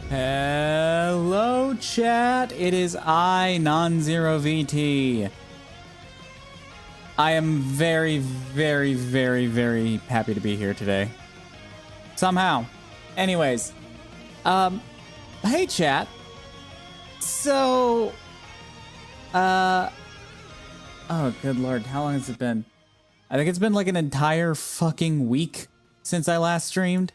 Hello, chat. It is I, Non-Zero VT. I am very, very, very, very happy to be here today. Somehow. Anyways. Hey, chat. So, oh, good lord. How long has it been? I think it's been like an entire fucking week since I last streamed.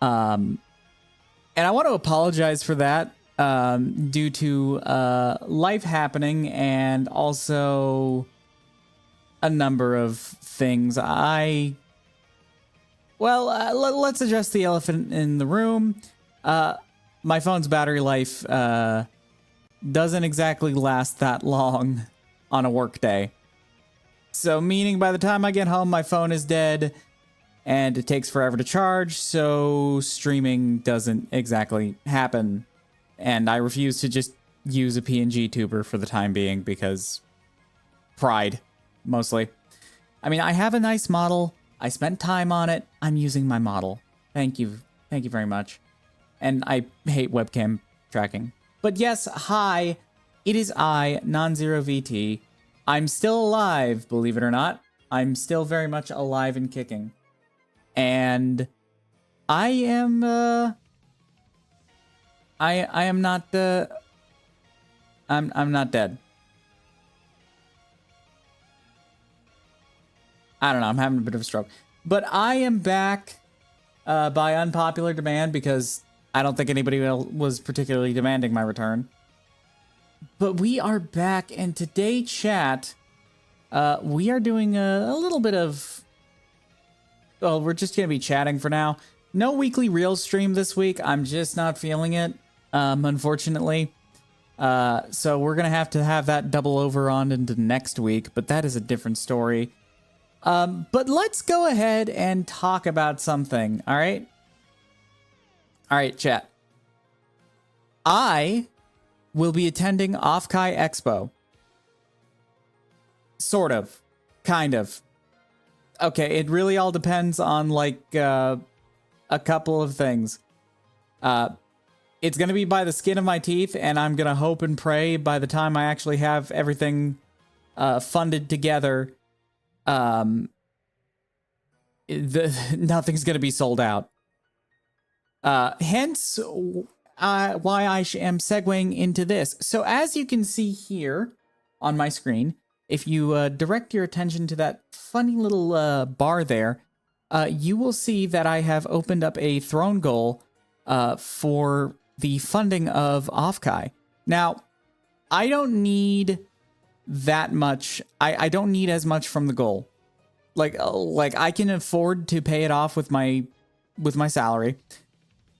And I want to apologize for that, due to life happening and also a number of things. Let's address the elephant in the room. My phone's battery life doesn't exactly last that long on a work day. So meaning by the time I get home, my phone is dead. And it takes forever to charge, so streaming doesn't exactly happen. And I refuse to just use a PNG tuber for the time being because pride, mostly. I mean, I have a nice model. I spent time on it. I'm using my model. Thank you. Thank you very much. And I hate webcam tracking. But yes, hi. It is I, Non-Zero VT. I'm still alive, believe it or not. I'm still very much alive and kicking. And I am, I am not, I'm not dead. I don't know, I'm having a bit of a stroke. But I am back, by unpopular demand because I don't think anybody was particularly demanding my return. But we are back, and today, chat, we are doing a little bit of... Well, we're just going to be chatting for now. No weekly Reels stream this week. I'm just not feeling it, unfortunately. So we're going to have that double over on into next week, but that is a different story. But let's go ahead and talk about something, all right? All right, chat. I will be attending Offkai Expo. Sort of. Kind of. Okay, it really all depends on, like, a couple of things. It's going to be by the skin of my teeth, and I'm going to hope and pray by the time I actually have everything funded together, nothing's going to be sold out. Hence, why I am segueing into this. So as you can see here on my screen, if you direct your attention to that funny little bar there, you will see that I have opened up a throne goal for the funding of Offkai. Now, I don't need that much. I don't need as much from the goal. Like I can afford to pay it off with my salary.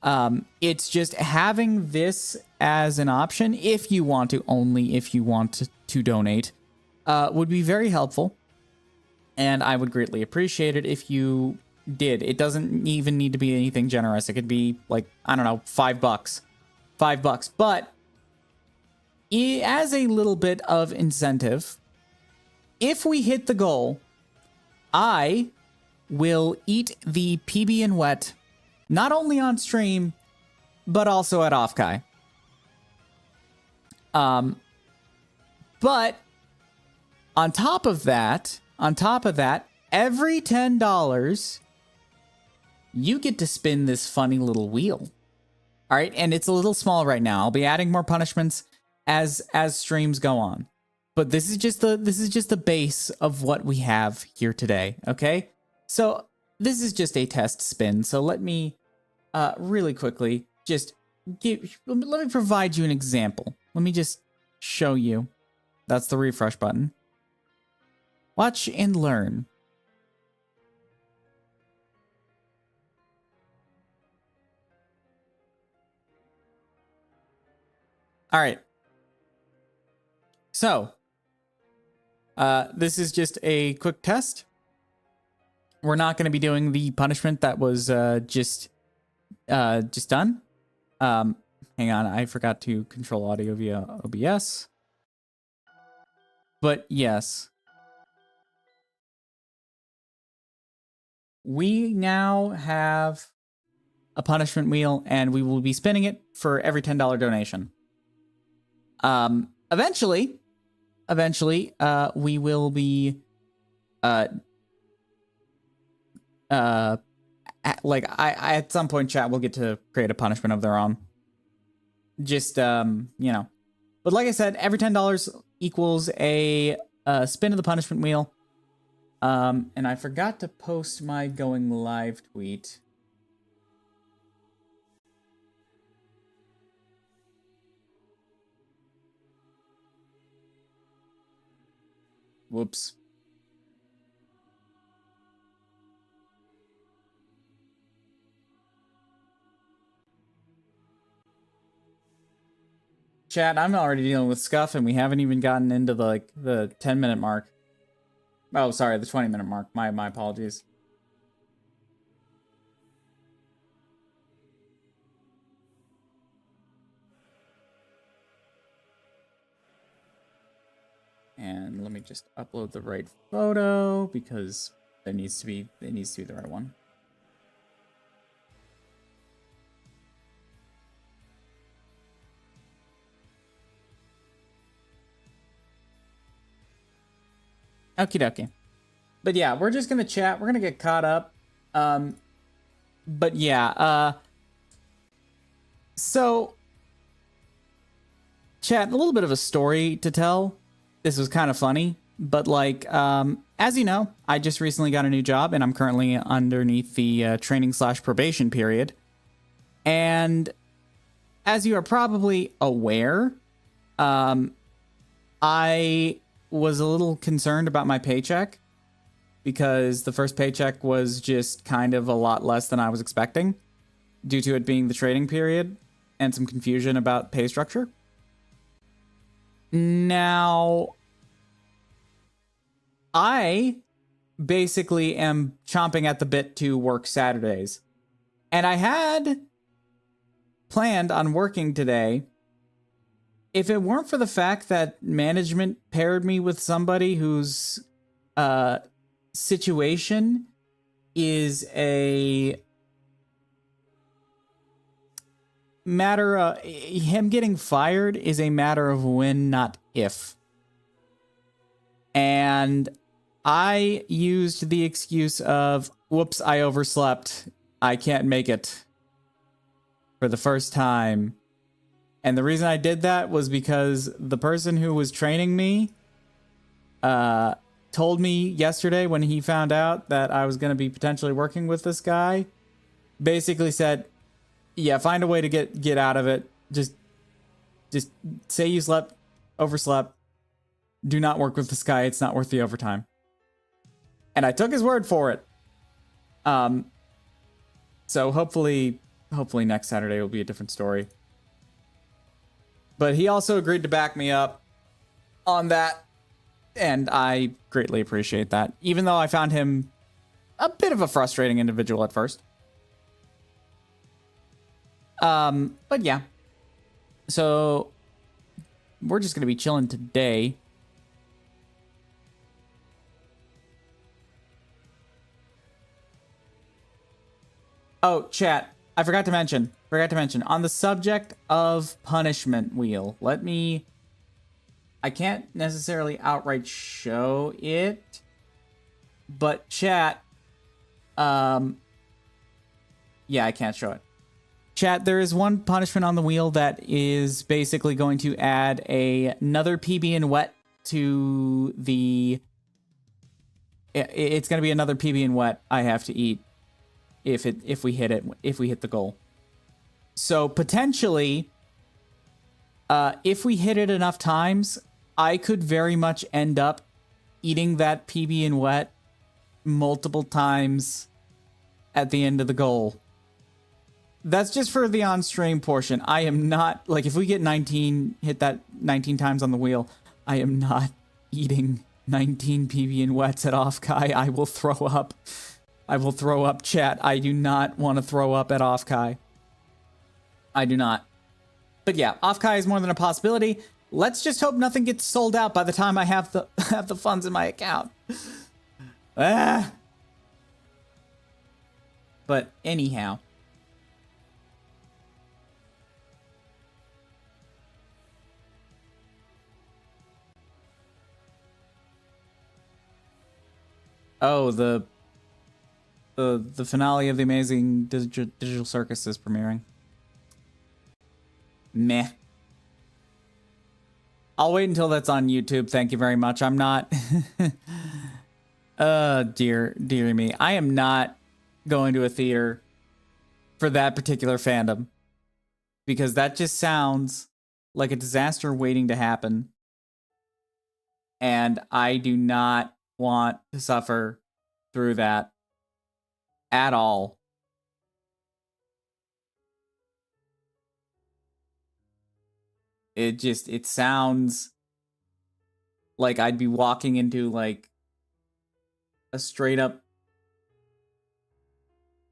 It's just having this as an option if you want to, only if you want to donate would be very helpful. And I would greatly appreciate it if you did. It doesn't even need to be anything generous. It could be like, I don't know, $5. $5. But as a little bit of incentive, if we hit the goal, I will eat the PB and wet, not only on stream, but also at Offkai. But on top of that, every $10, you get to spin this funny little wheel. All right, and it's a little small right now. I'll be adding more punishments as streams go on. But this is just the base of what we have here today, okay? So this is just a test spin. So let me really quickly just let me provide you an example. Let me just show you. That's the refresh button. Watch and learn. All right. So, this is just a quick test. We're not going to be doing the punishment that was just done. Hang on, I forgot to control audio via OBS. But yes. We now have a punishment wheel, and we will be spinning it for every $10 donation. Eventually, we will be, at some point, chat will get to create a punishment of their own. Just, you know. But like I said, every $10 equals a spin of the punishment wheel. And I forgot to post my going live tweet. Whoops. Chat, I'm already dealing with scuff, and we haven't even gotten into the 10-minute mark. Oh, sorry, the 20-minute mark. My apologies. And let me just upload the right photo because it needs to be the right one. Okie dokie. But yeah, we're just gonna chat. We're gonna get caught up. But yeah, so chat, a little bit of a story to tell. This was kind of funny, but like, as you know, I just recently got a new job, and I'm currently underneath the training/probation period. And as you are probably aware, I was a little concerned about my paycheck because the first paycheck was just kind of a lot less than I was expecting due to it being the trading period and some confusion about pay structure. Now, I basically am chomping at the bit to work Saturdays. And I had planned on working today if it weren't for the fact that management paired me with somebody whose situation is a matter of him getting fired is a matter of when, not if. And I used the excuse of, whoops, I overslept. I can't make it for the first time. And the reason I did that was because the person who was training me told me yesterday when he found out that I was going to be potentially working with this guy, basically said, yeah, find a way to get out of it. Just say you overslept. Do not work with this guy. It's not worth the overtime. And I took his word for it. So hopefully next Saturday will be a different story. But he also agreed to back me up on that, and I greatly appreciate that, even though I found him a bit of a frustrating individual at first. But yeah. So we're just gonna be chilling today. Oh, chat. I forgot to mention. On the subject of punishment wheel, I can't necessarily outright show it, but chat, yeah, I can't show it. Chat, there is one punishment on the wheel that is basically going to add another PB and wet to the... It's going to be another PB and wet I have to eat if we hit the goal. So potentially, if we hit it enough times, I could very much end up eating that PB and wet multiple times at the end of the goal. That's just for the on-stream portion. I am not, like, if we get 19, hit that 19 times on the wheel, I am not eating 19 PB and wets at Offkai. I will throw up. I will throw up, chat. I do not want to throw up at Offkai. I do not. But yeah, Offkai is more than a possibility. Let's just hope nothing gets sold out by the time I have the have the funds in my account. But anyhow. Oh, the finale of the Amazing Digital Circus is premiering. Meh. I'll wait until that's on YouTube. Thank you very much. I'm not... dear me. I am not going to a theater for that particular fandom. Because that just sounds like a disaster waiting to happen. And I do not want to suffer through that at all. It sounds like I'd be walking into like a straight up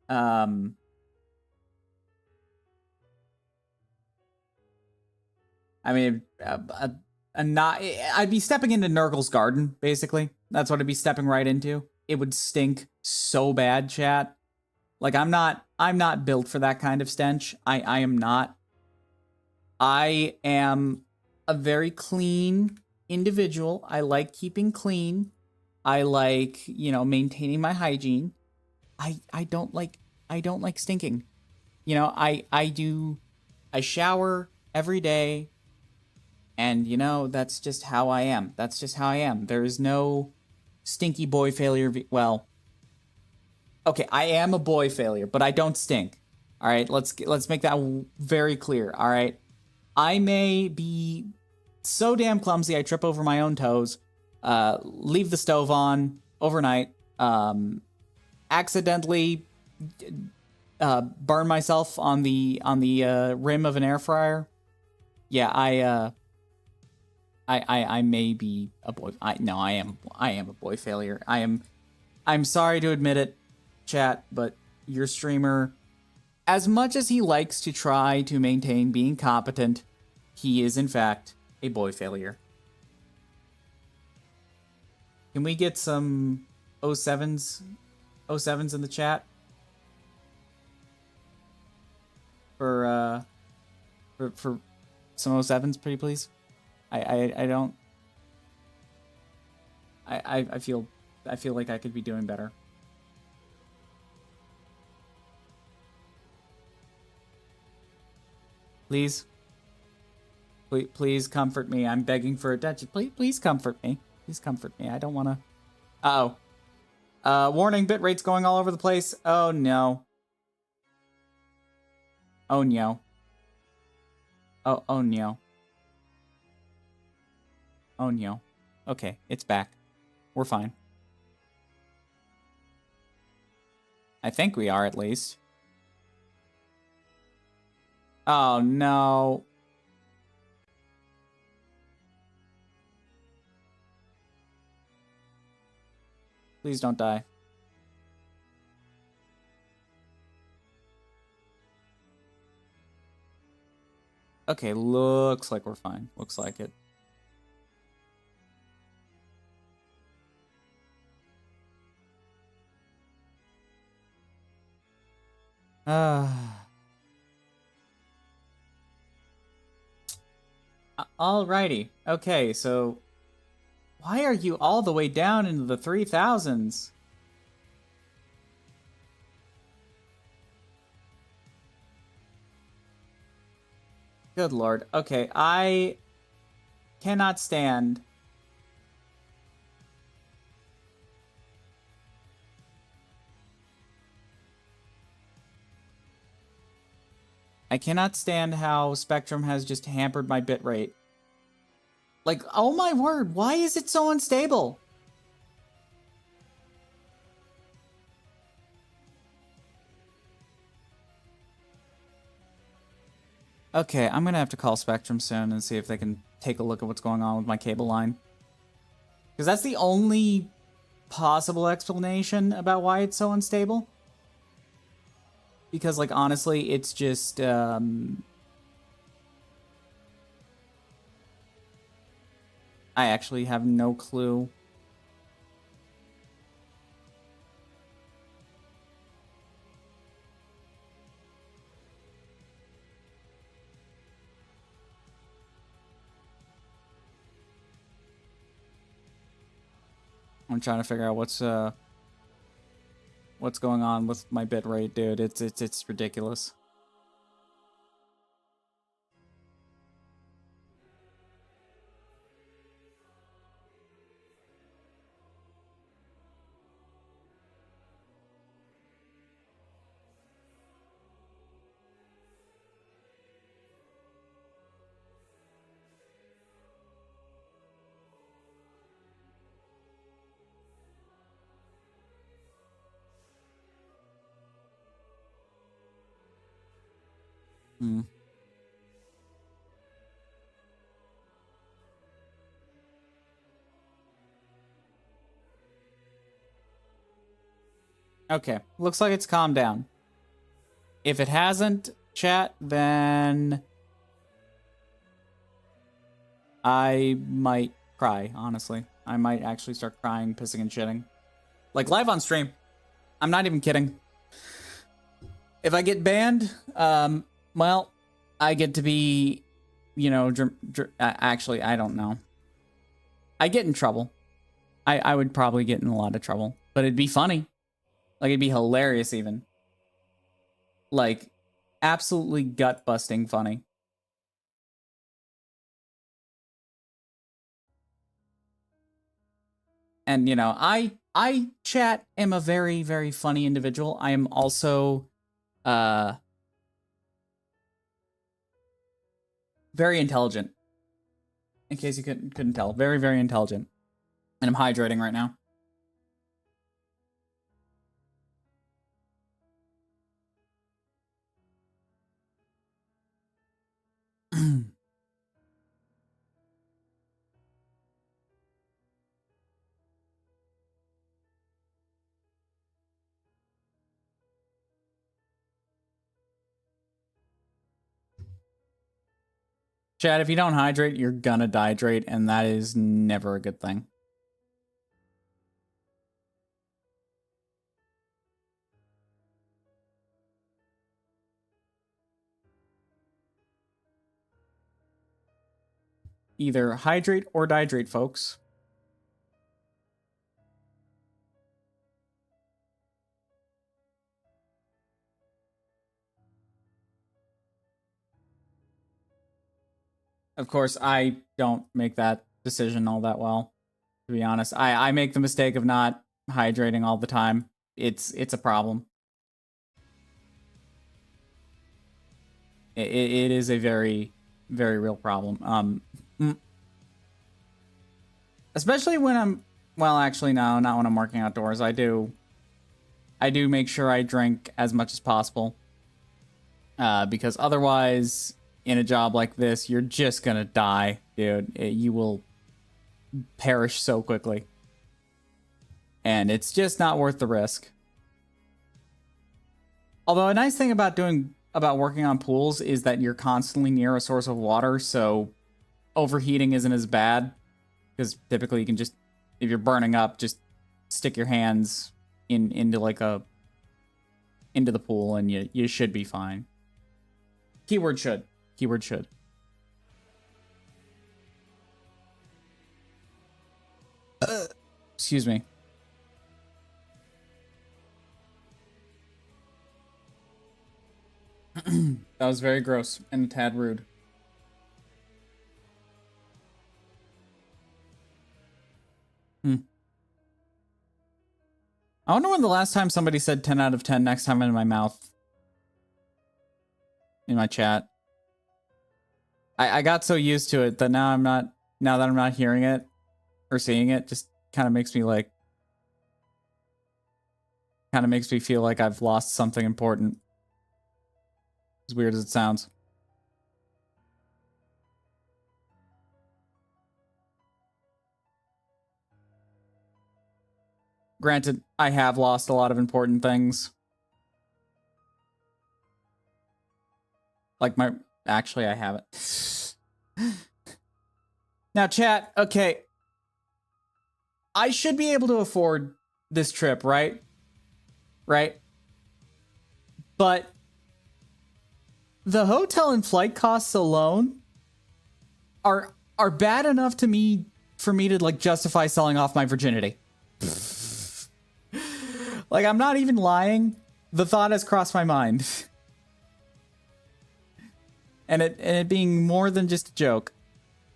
I mean I'd be stepping into Nurgle's garden, basically. That's what I'd be stepping right into. It would stink so bad, chat. Like I'm not built for that kind of stench. I am not. I am a very clean individual. I like keeping clean. I like, maintaining my hygiene. I don't like stinking. I shower every day. And, that's just how I am. That's just how I am. There is no stinky boy failure. Well, okay, I am a boy failure, but I don't stink. All right, let's make that very clear. All right, I may be so damn clumsy I trip over my own toes, leave the stove on overnight, accidentally burn myself on the rim of an air fryer. Yeah, I may be a boy. I am a boy failure. I'm sorry to admit it, chat, but your streamer, as much as he likes to try to maintain being competent, he is in fact a boy failure. Can we get some 07s in the chat? For some 07s, pretty please. I feel like I could be doing better. Please comfort me. I'm begging for attention. Please comfort me. Please comfort me. I don't want to. Uh-oh. Warning, bitrate's going all over the place. Oh no. Oh no. Oh no. Oh no. Okay, it's back. We're fine. I think we are, at least. Oh no. Please don't die. Okay, looks like we're fine. Looks like it. Alrighty. Okay, so why are you all the way down into the 3000s? Good lord. Okay, I cannot stand. I cannot stand how Spectrum has just hampered my bitrate. Like, oh my word, why is it so unstable? Okay, I'm gonna have to call Spectrum soon and see if they can take a look at what's going on with my cable line. Because that's the only possible explanation about why it's so unstable. Because, like, honestly, it's just, I actually have no clue. I'm trying to figure out what's going on with my bitrate, dude. It's ridiculous. Hmm. Okay, looks like it's calmed down. If it hasn't, chat, then I might cry, honestly. I might actually start crying, pissing, and shitting. Like, live on stream. I'm not even kidding. If I get banned, well, I get to be, you know, actually, I don't know. I get in trouble. I would probably get in a lot of trouble, but it'd be funny. Like, it'd be hilarious even. Like, absolutely gut-busting funny. And, you know, I chat am a very, very funny individual. I am also, very intelligent. In case you couldn't tell. Very, very intelligent. And I'm hydrating right now. Chad, if you don't hydrate, you're gonna dehydrate, and that is never a good thing. Either hydrate or dehydrate, folks. Of course, I don't make that decision all that well, to be honest. I make the mistake of not hydrating all the time. It's a problem. It is a very, very real problem. Especially when I'm, well, actually, no, not when I'm working outdoors. I do make sure I drink as much as possible. Because otherwise, in a job like this, you're just gonna die, dude. You will perish so quickly. And it's just not worth the risk. Although a nice thing about working on pools is that you're constantly near a source of water, so overheating isn't as bad. Because typically you can just, if you're burning up, just stick your hands into the pool and you should be fine. Keyword should. Keyword should. Excuse me. That was very gross and a tad rude. I wonder when the last time somebody said 10 out of 10 next time in my mouth. In my chat. I got so used to it that now that I'm not hearing it or seeing it, just kind of makes me feel like I've lost something important. As weird as it sounds. Granted, I have lost a lot of important things. Actually, I haven't. Now, chat, okay. I should be able to afford this trip, right? Right? But the hotel and flight costs alone are bad enough for me to justify selling off my virginity. I'm not even lying. The thought has crossed my mind. And it being more than just a joke.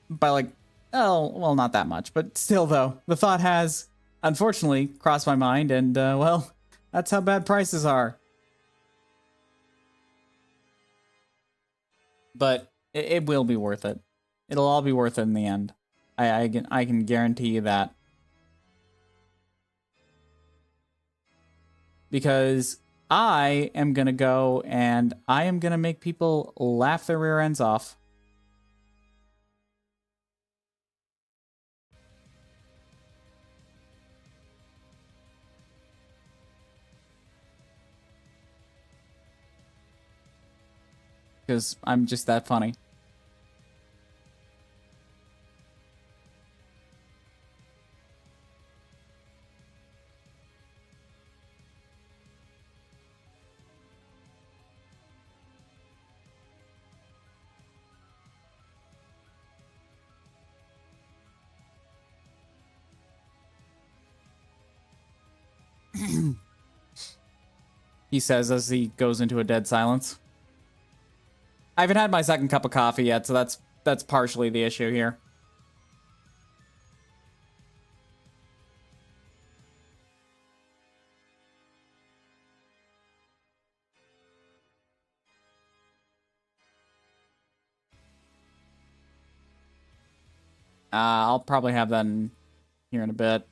By not that much, but still though, the thought has unfortunately crossed my mind, and well, that's how bad prices are. But it will be worth it. It'll all be worth it in the end. I can guarantee you that. Because I am gonna go and I am gonna make people laugh their rear ends off. Because I'm just that funny. He says as he goes into a dead silence. I haven't had my second cup of coffee yet, so that's partially the issue here. I'll probably have that here in a bit.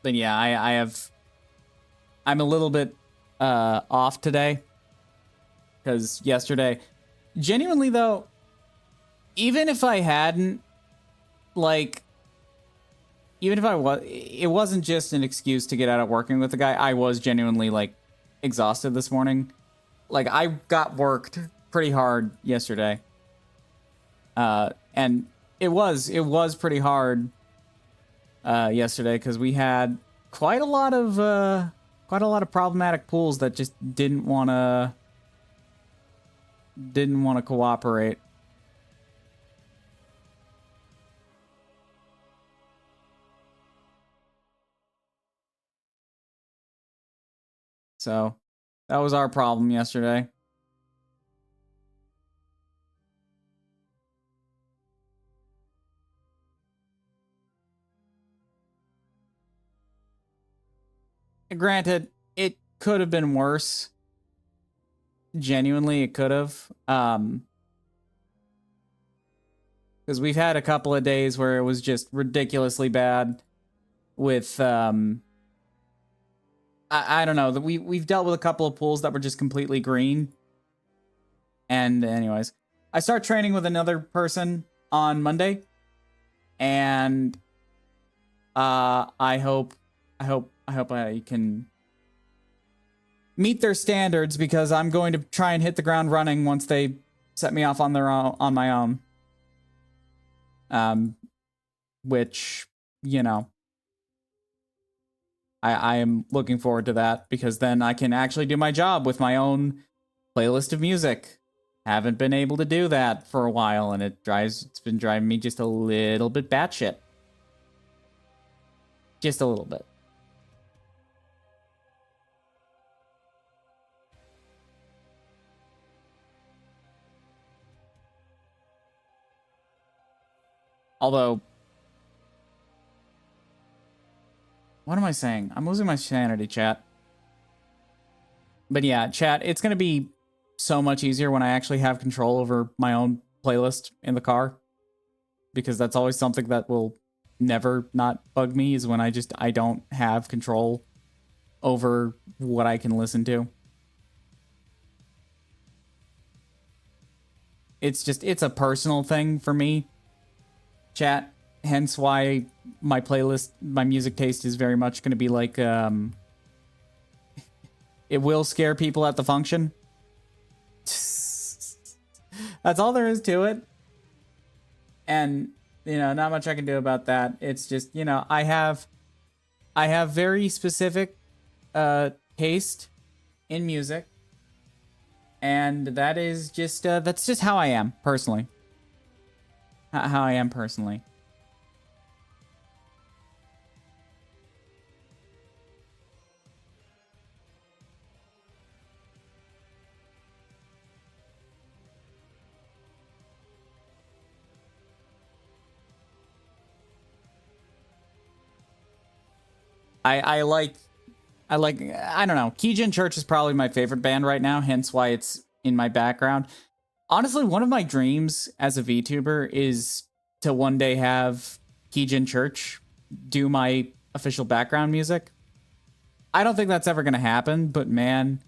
But yeah, I'm a little bit off today. Because yesterday, genuinely though, even if I hadn't, even if it wasn't just an excuse to get out of working with the guy. I was genuinely exhausted this morning. I got worked pretty hard yesterday. And it was pretty hard yesterday because we had quite a lot of problematic pools that just didn't want to cooperate. So that was our problem yesterday. Granted, could have been worse. Genuinely, it could have. Because we've had a couple of days where it was just ridiculously bad with I don't know. We've dealt with a couple of pools that were just completely green. And anyways, I start training with another person on Monday, and I hope I can meet their standards, because I'm going to try and hit the ground running once they set me off on my own. Which, you know, I am looking forward to that, because then I can actually do my job with my own playlist of music. Haven't been able to do that for a while, and it's been driving me just a little bit batshit. Just a little bit. Although, what am I saying? I'm losing my sanity, chat. But yeah, chat, it's going to be so much easier when I actually have control over my own playlist in the car. Because that's always something that will never not bug me, is when I don't have control over what I can listen to. It's a personal thing for me, chat. Hence why my playlist, my music taste is very much going to be like, it will scare people at the function. That's all there is to it. And, you know, not much I can do about that. It's just, you know, I have very specific taste in music. And that is just, that's just how I am, personally. How I am personally. I like, I don't know. Keijin Church is probably my favorite band right now, hence why it's in my background. Honestly, one of my dreams as a VTuber is to one day have Keijin Church do my official background music. I don't think that's ever going to happen, but man,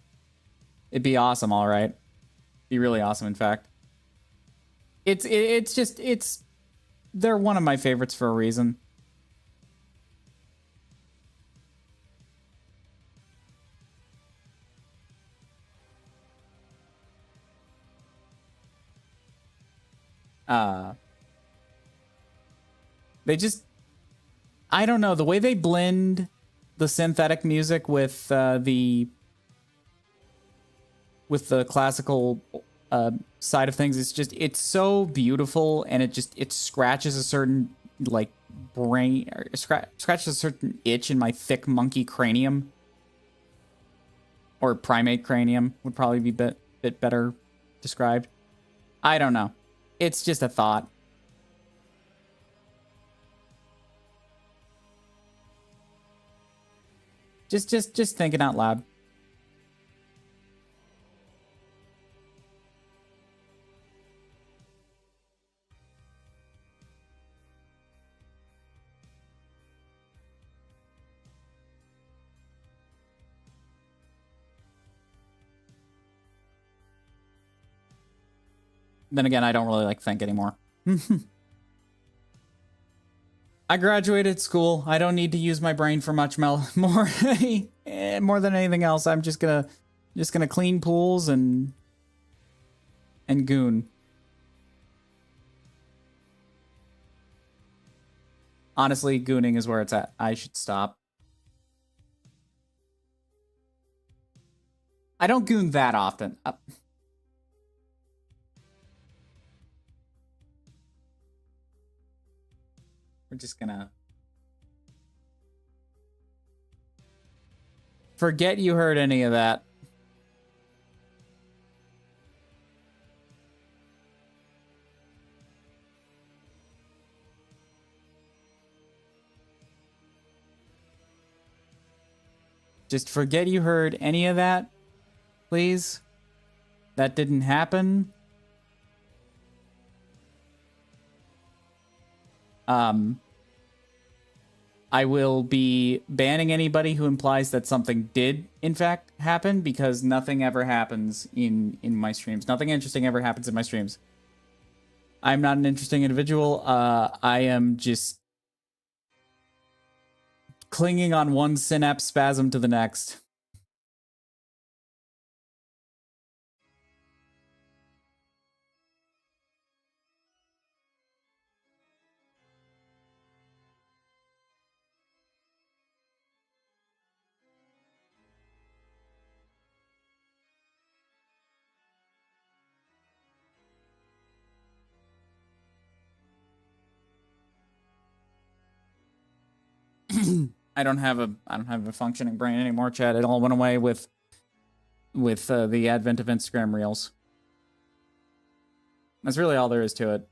it'd be awesome, all right. Be really awesome, in fact. They're one of my favorites for a reason. They just, I don't know, the way they blend the synthetic music with the classical side of things, it's so beautiful, and it scratches a certain like brain, or scratches a certain itch in my thick monkey cranium, or primate cranium would probably be a bit better described. I don't know. It's just a thought. Just thinking out loud. Then again, I don't really like think anymore. I graduated school. I don't need to use my brain for much more more than anything else. I'm just gonna clean pools and goon. Honestly, gooning is where it's at. I should stop. I don't goon that often. We're just gonna forget you heard any of that. Just forget you heard any of that, please. That didn't happen. I will be banning anybody who implies that something did, in fact, happen, because nothing ever happens in my streams. Nothing interesting ever happens in my streams. I'm not an interesting individual. I am just clinging on one synapse spasm to the next. I don't have a functioning brain anymore, Chad. It all went away with the advent of Instagram Reels. That's really all there is to it.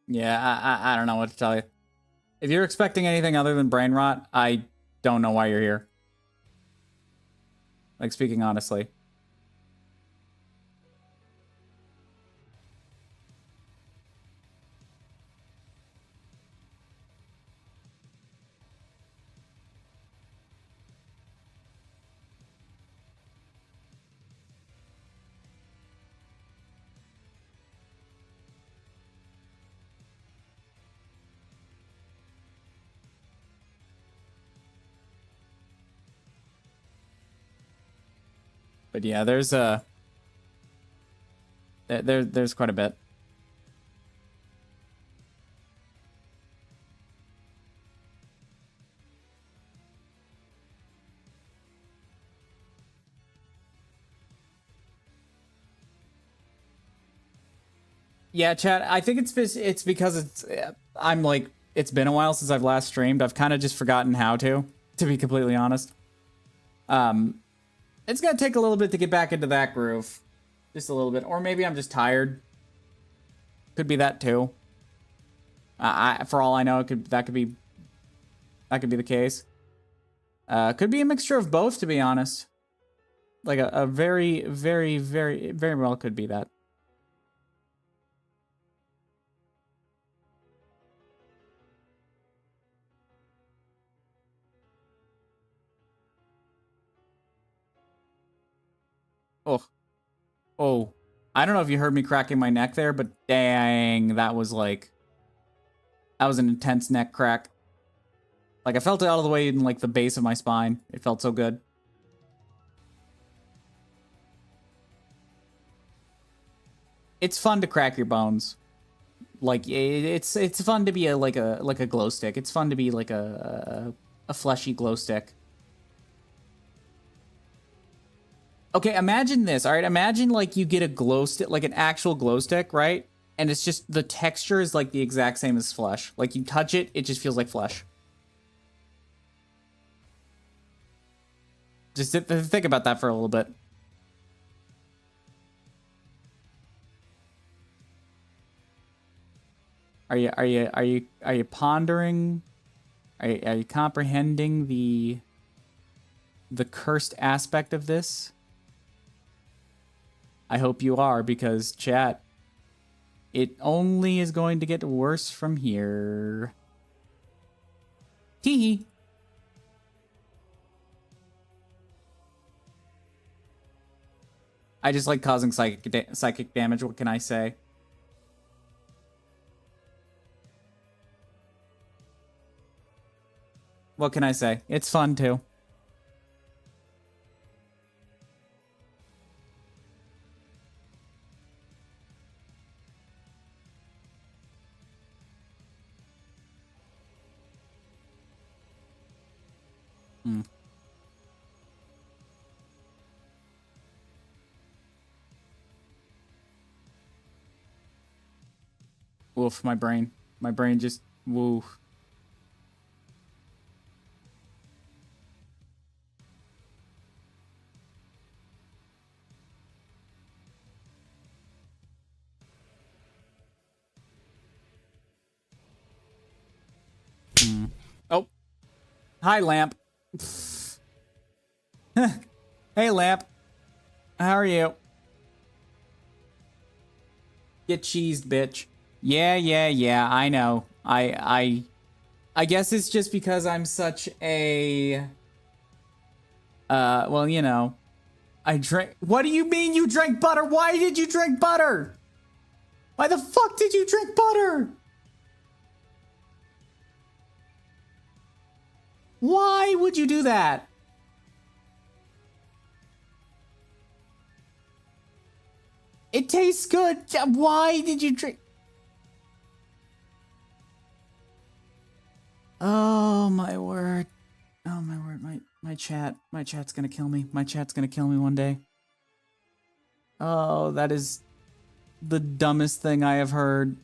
Yeah, I don't know what to tell you. If you're expecting anything other than brain rot, I don't know why you're here. Like, speaking honestly. But yeah, there's there's quite a bit. Yeah, chat. I think it's because I'm like, it's been a while since I've last streamed. I've kind of just forgotten how to be completely honest. It's gonna take a little bit to get back into that groove, just a little bit, or maybe I'm just tired. Could be that too. For all I know, that could be the case. Could be a mixture of both, to be honest. Like a very, very, very, very well could be that. Oh, oh. I don't know if you heard me cracking my neck there, but dang, that was an intense neck crack. Like, I felt it all the way in, like, the base of my spine. It felt so good. It's fun to crack your bones. Like, it's fun to be like a glow stick. It's fun to be like a fleshy glow stick. Okay, imagine this, all right? Imagine, like, you get a glow stick, like an actual glow stick, right? And it's just, the texture is, like, the exact same as flesh. Like, you touch it, it just feels like flesh. Just think about that for a little bit. Are you pondering? Are you comprehending the cursed aspect of this? I hope you are, because chat, it only is going to get worse from here. Tee. I just like causing psychic damage. What can I say? What can I say? It's fun too. Oof, my brain. My brain just, woo. Oh. Hi, Lamp. Hey, Lamp. How are you? Get cheesed, bitch. Yeah, I know. I guess it's just because I'm such a... well, you know. I drank... What do you mean you drank butter? Why did you drink butter? Why the fuck did you drink butter? Why would you do that? It tastes good. Why did you drink? Oh my word. Oh my word. My chat's gonna kill me. My chat's gonna kill me one day. Oh, that is the dumbest thing I have heard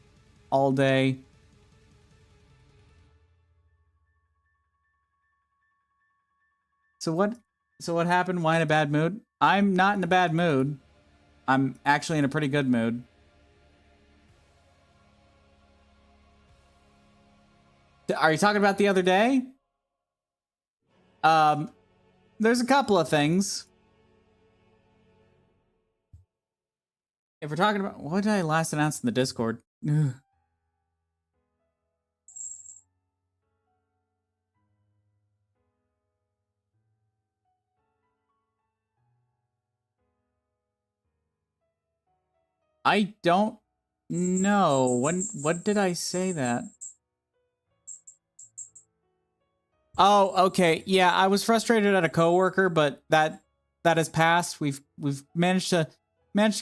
all day. So what happened? Why in a bad mood? I'm not in a bad mood. I'm actually in a pretty good mood. Are you talking about the other day? There's a couple of things. If we're talking about... What did I last announce in the Discord? Ugh. I don't know. What did I say that? Oh, okay. Yeah, I was frustrated at a coworker, but that has passed. We've managed to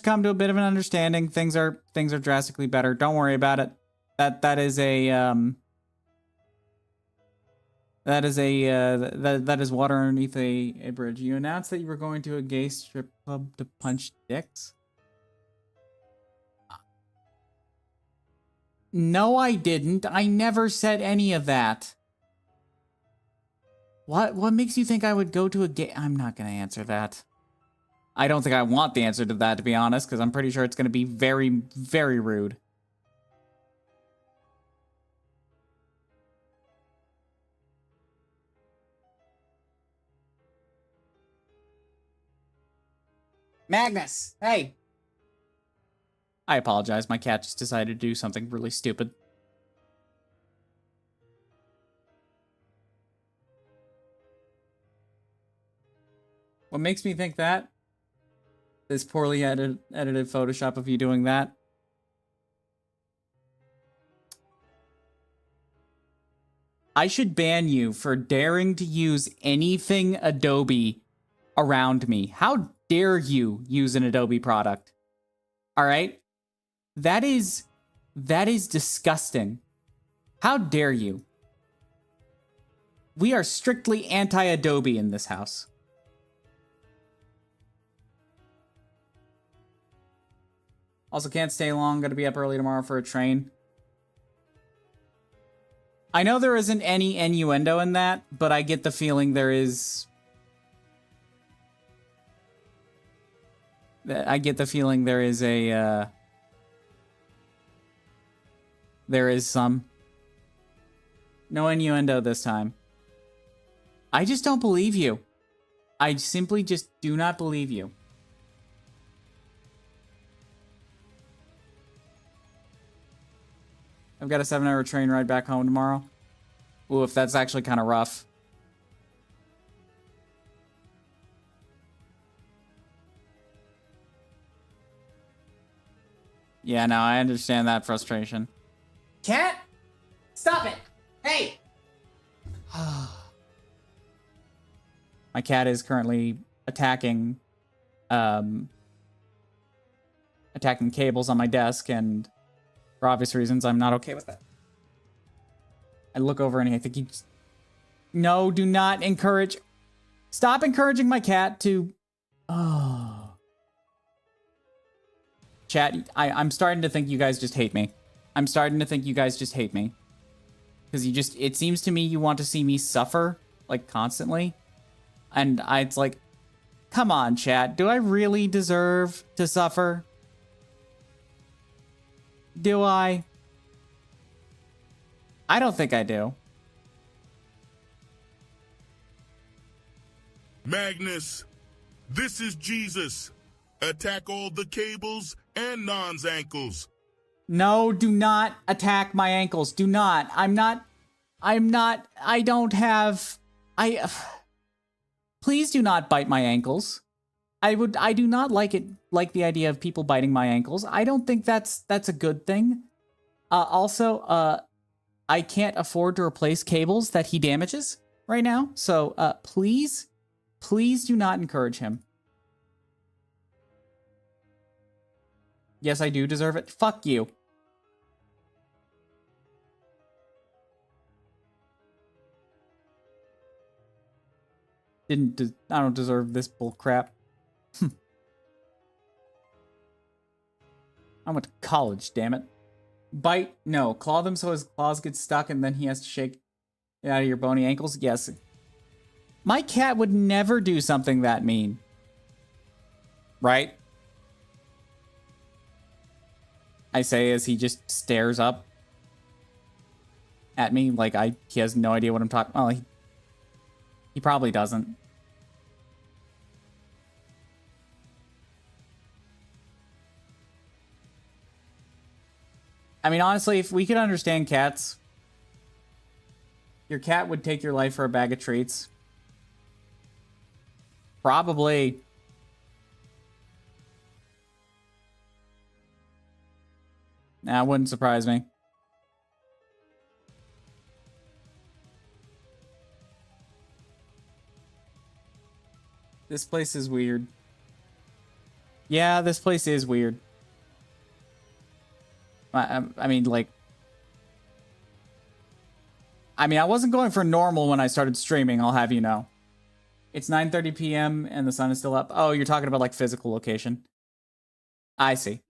come to a bit of an understanding. Things are drastically better. Don't worry about it. That is water underneath a bridge. You announced that you were going to a gay strip club to punch dicks? No, I didn't. I never said any of that. What makes you think I would go to a gay... I'm not going to answer that. I don't think I want the answer to that, to be honest, because I'm pretty sure it's going to be very, very rude. Magnus, hey! I apologize. My cat just decided to do something really stupid. What makes me think that? This poorly edited Photoshop of you doing that. I should ban you for daring to use anything Adobe around me. How dare you use an Adobe product? All right? That is disgusting. How dare you? We are strictly anti-Adobe in this house. Also, can't stay long. Gotta be up early tomorrow for a train. I know there isn't any innuendo in that, but I get the feeling there is... I get the feeling there is a... there is some. No innuendo this time. I just don't believe you. I simply just do not believe you. I've got a 7-hour train ride back home tomorrow. Ooh, if that's actually kind of rough. Yeah, no, I understand that frustration. Cat? Stop it! Hey! My cat is currently attacking cables on my desk, and for obvious reasons, I'm not okay with that. I look over and I think he's... No, do not encourage... Stop encouraging my cat to... Oh. Chat, I'm starting to think you guys just hate me. I'm starting to think you guys just hate me. Because it seems to me you want to see me suffer, like, constantly. And it's like, come on, chat. Do I really deserve to suffer? Do I? I don't think I do. Magnus, this is Jesus. Attack all the cables and Non's ankles. No, do not attack my ankles. Do not. I don't have... Please do not bite my ankles. I do not like the idea of people biting my ankles. I don't think that's a good thing. Also, I can't afford to replace cables that he damages right now. So, please do not encourage him. Yes, I do deserve it. Fuck you. I don't deserve this bull crap. I went to college, damn it. Bite? No. Claw them so his claws get stuck and then he has to shake it out of your bony ankles? Yes. My cat would never do something that mean. Right? I say as he just stares up at me like he has no idea what I'm talking about. Well, he probably doesn't. I mean, honestly, if we could understand cats, your cat would take your life for a bag of treats. Probably. That wouldn't surprise me. This place is weird. Yeah, this place is weird. I mean, like... I mean, I wasn't going for normal when I started streaming, I'll have you know. It's 9:30 p.m. and the sun is still up. Oh, you're talking about, like, physical location. I see.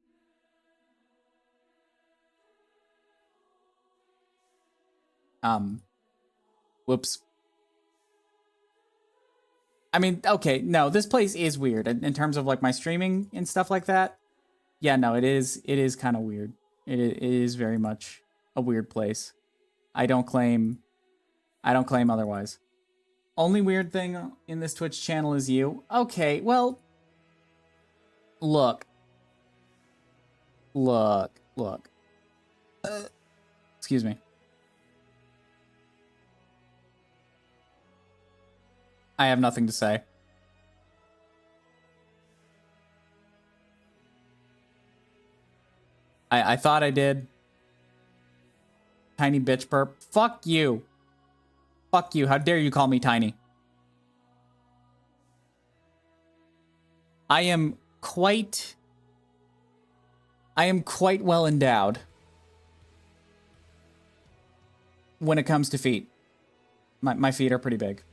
Whoops. I mean, okay, no, this place is weird in terms of, like, my streaming and stuff like that. Yeah, no, it is kind of weird. It is very much a weird place. I don't claim otherwise. Only weird thing in this Twitch channel is you. Okay, well, look. Excuse me. I have nothing to say. I thought I did. Tiny bitch burp. Fuck you. Fuck you. How dare you call me tiny? I am quite well endowed when it comes to feet. My feet are pretty big.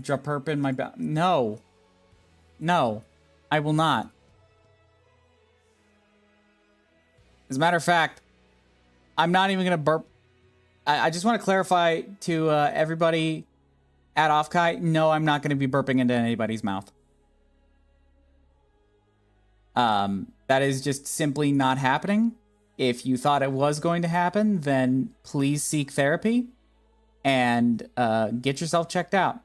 Drop perp in my back. No. No. I will not. As a matter of fact, I'm not even going to burp. I just want to clarify to everybody at Offkai, no, I'm not going to be burping into anybody's mouth. That is just simply not happening. If you thought it was going to happen, then please seek therapy and get yourself checked out.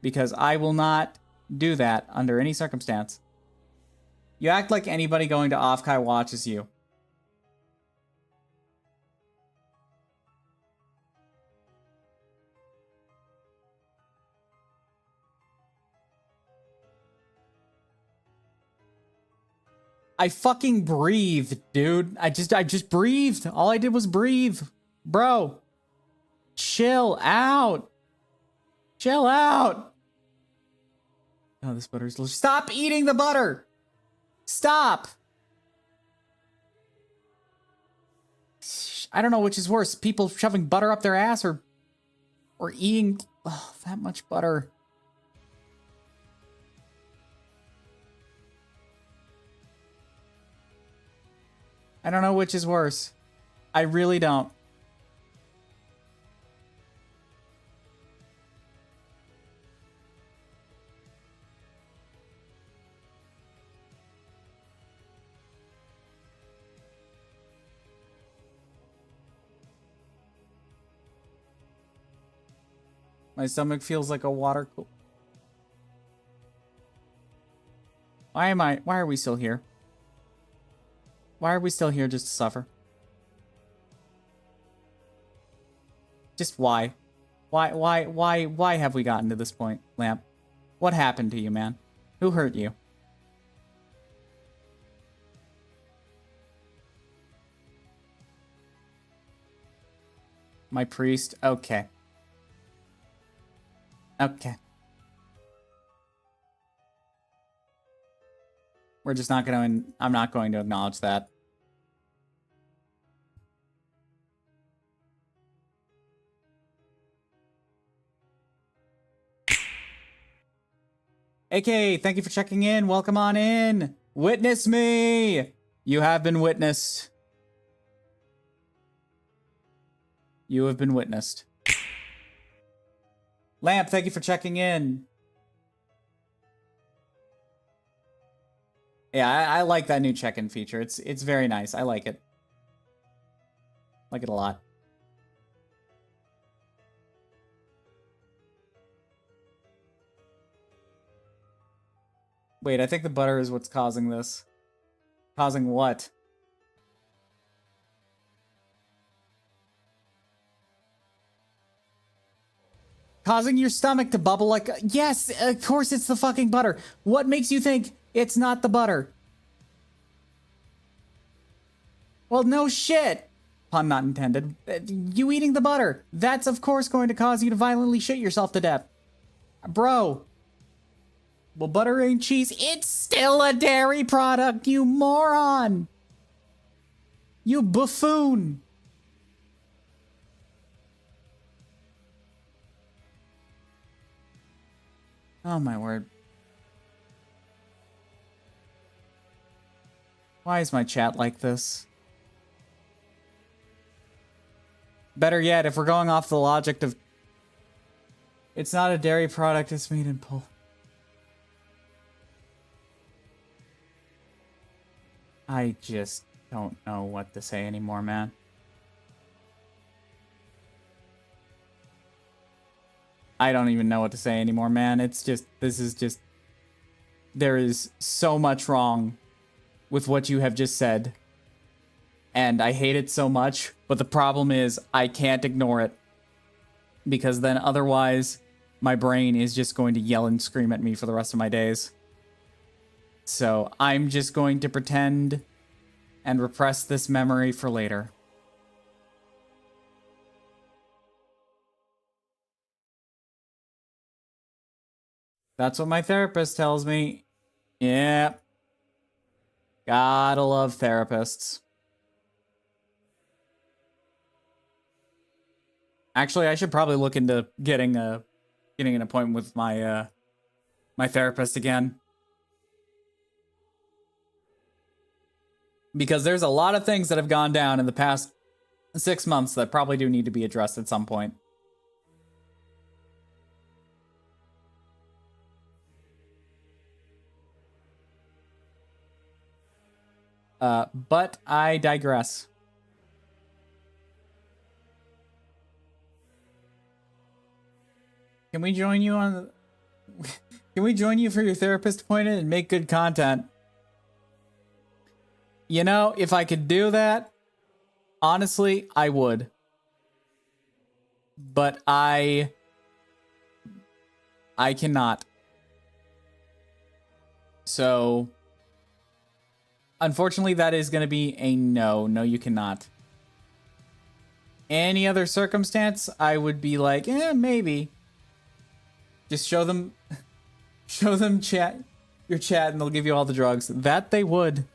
Because I will not do that under any circumstance. You act like anybody going to Offkai watches you. I fucking breathed, dude. I just breathed. All I did was breathe. Bro. Chill out. Chill out. Oh, this butter is delicious. Stop eating the butter. Stop. I don't know which is worse. People shoving butter up their ass or eating that much butter. I don't know which is worse. I really don't. My stomach feels like a water cooler. Why are we still here? Why are we still here just to suffer? Just why? Why have we gotten to this point, Lamp? What happened to you, man? Who hurt you? My priest? Okay. Okay. We're just not going to... I'm not going to acknowledge that. AK, thank you for checking in. Welcome on in. Witness me. You have been witnessed. You have been witnessed. Lamp, thank you for checking in. Yeah, I like that new check-in feature. It's very nice. I like it. Like it a lot. Wait, I think the butter is what's causing this. Causing what? Causing your stomach to bubble like... Yes, of course it's the fucking butter. What makes you think it's not the butter? Well, no shit. Pun not intended. You eating the butter. That's of course going to cause you to violently shit yourself to death. Bro. Well, butter ain't cheese. It's still a dairy product, you moron. You buffoon. Oh my word. Why is my chat like this? Better yet, if we're going off the logic of... It's not a dairy product, it's made in Poland. I just don't know what to say anymore, man. I don't even know what to say anymore, man. It's just, this is just... There is so much wrong with what you have just said. And I hate it so much, but the problem is I can't ignore it. Because then otherwise, my brain is just going to yell and scream at me for the rest of my days. So I'm just going to pretend and repress this memory for later. That's what my therapist tells me. Yep. Gotta love therapists. Actually, I should probably look into getting an appointment with my my therapist again. Because there's a lot of things that have gone down in the past 6 months that probably do need to be addressed at some point. But I digress. Can we join you on the... Can we join you for your therapist appointment and make good content? You know, if I could do that, honestly, I would. But I cannot. So, unfortunately, that is going to be a no. No, you cannot. Any other circumstance, I would be like, maybe. Just show them chat, your chat, and they'll give you all the drugs. That they would.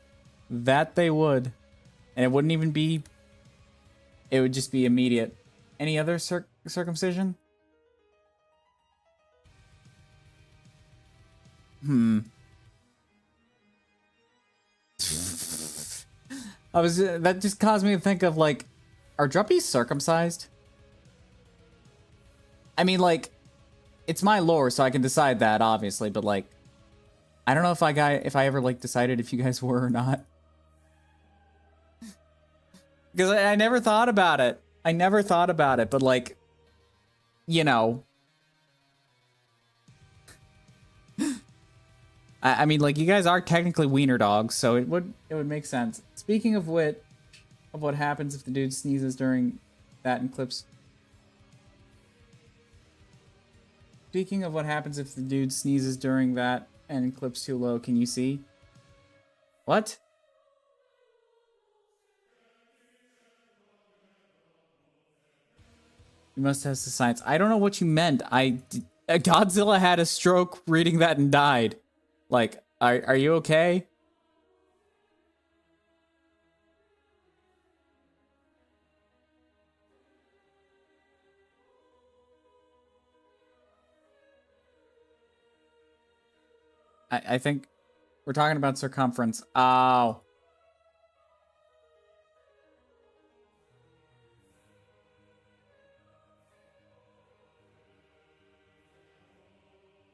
That they would. And it wouldn't even be... It would just be immediate. Any other circumcision? That just caused me to think of, like, are Druppies circumcised? I mean, like, it's my lore, so I can decide that, obviously, but, like, I don't know if I ever, like, decided if you guys were or not. Because I never thought about it. I never thought about it, but, like, you know. I mean, like, you guys are technically wiener dogs, so it would make sense. Speaking of what happens if the dude sneezes during that and clips. Speaking of what happens if the dude sneezes during that and clips too low, can you see? What? You must have the science. I don't know what you meant. Godzilla had a stroke reading that and died. Like, are you okay? I think we're talking about circumference. Oh.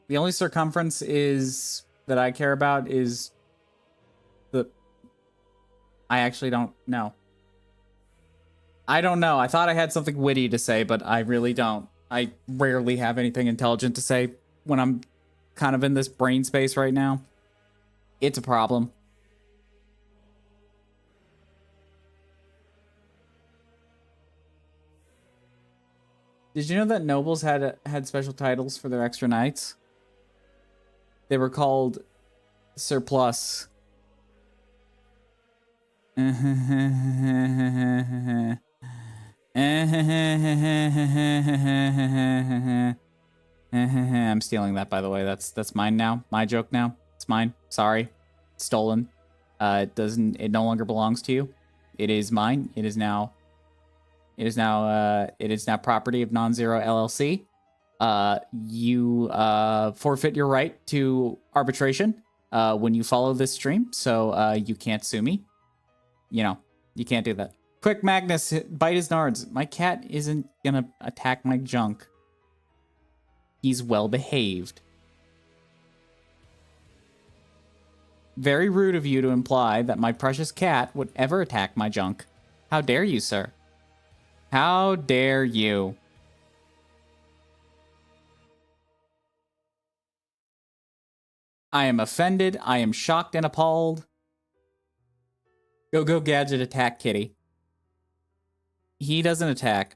The only circumference is that I care about is the... I actually don't know. I don't know. I thought I had something witty to say, but I really don't. I rarely have anything intelligent to say when I'm kind of in this brain space right now. It's a problem. Did you know that nobles had special titles for their extra knights? They were called surplus. I'm stealing that, by the way. That's mine now. My joke now. It's mine. Sorry. It's stolen. It no longer belongs to you. It is mine. It is now property of Non-Zero LLC. You forfeit your right to arbitration when you follow this stream, so you can't sue me. You know, you can't do that. Quick, Magnus, bite his nards. My cat isn't gonna attack my junk. He's well behaved. Very rude of you to imply that my precious cat would ever attack my junk. How dare you, sir? How dare you? I am offended. I am shocked and appalled. Go Gadget, attack Kitty. He doesn't attack.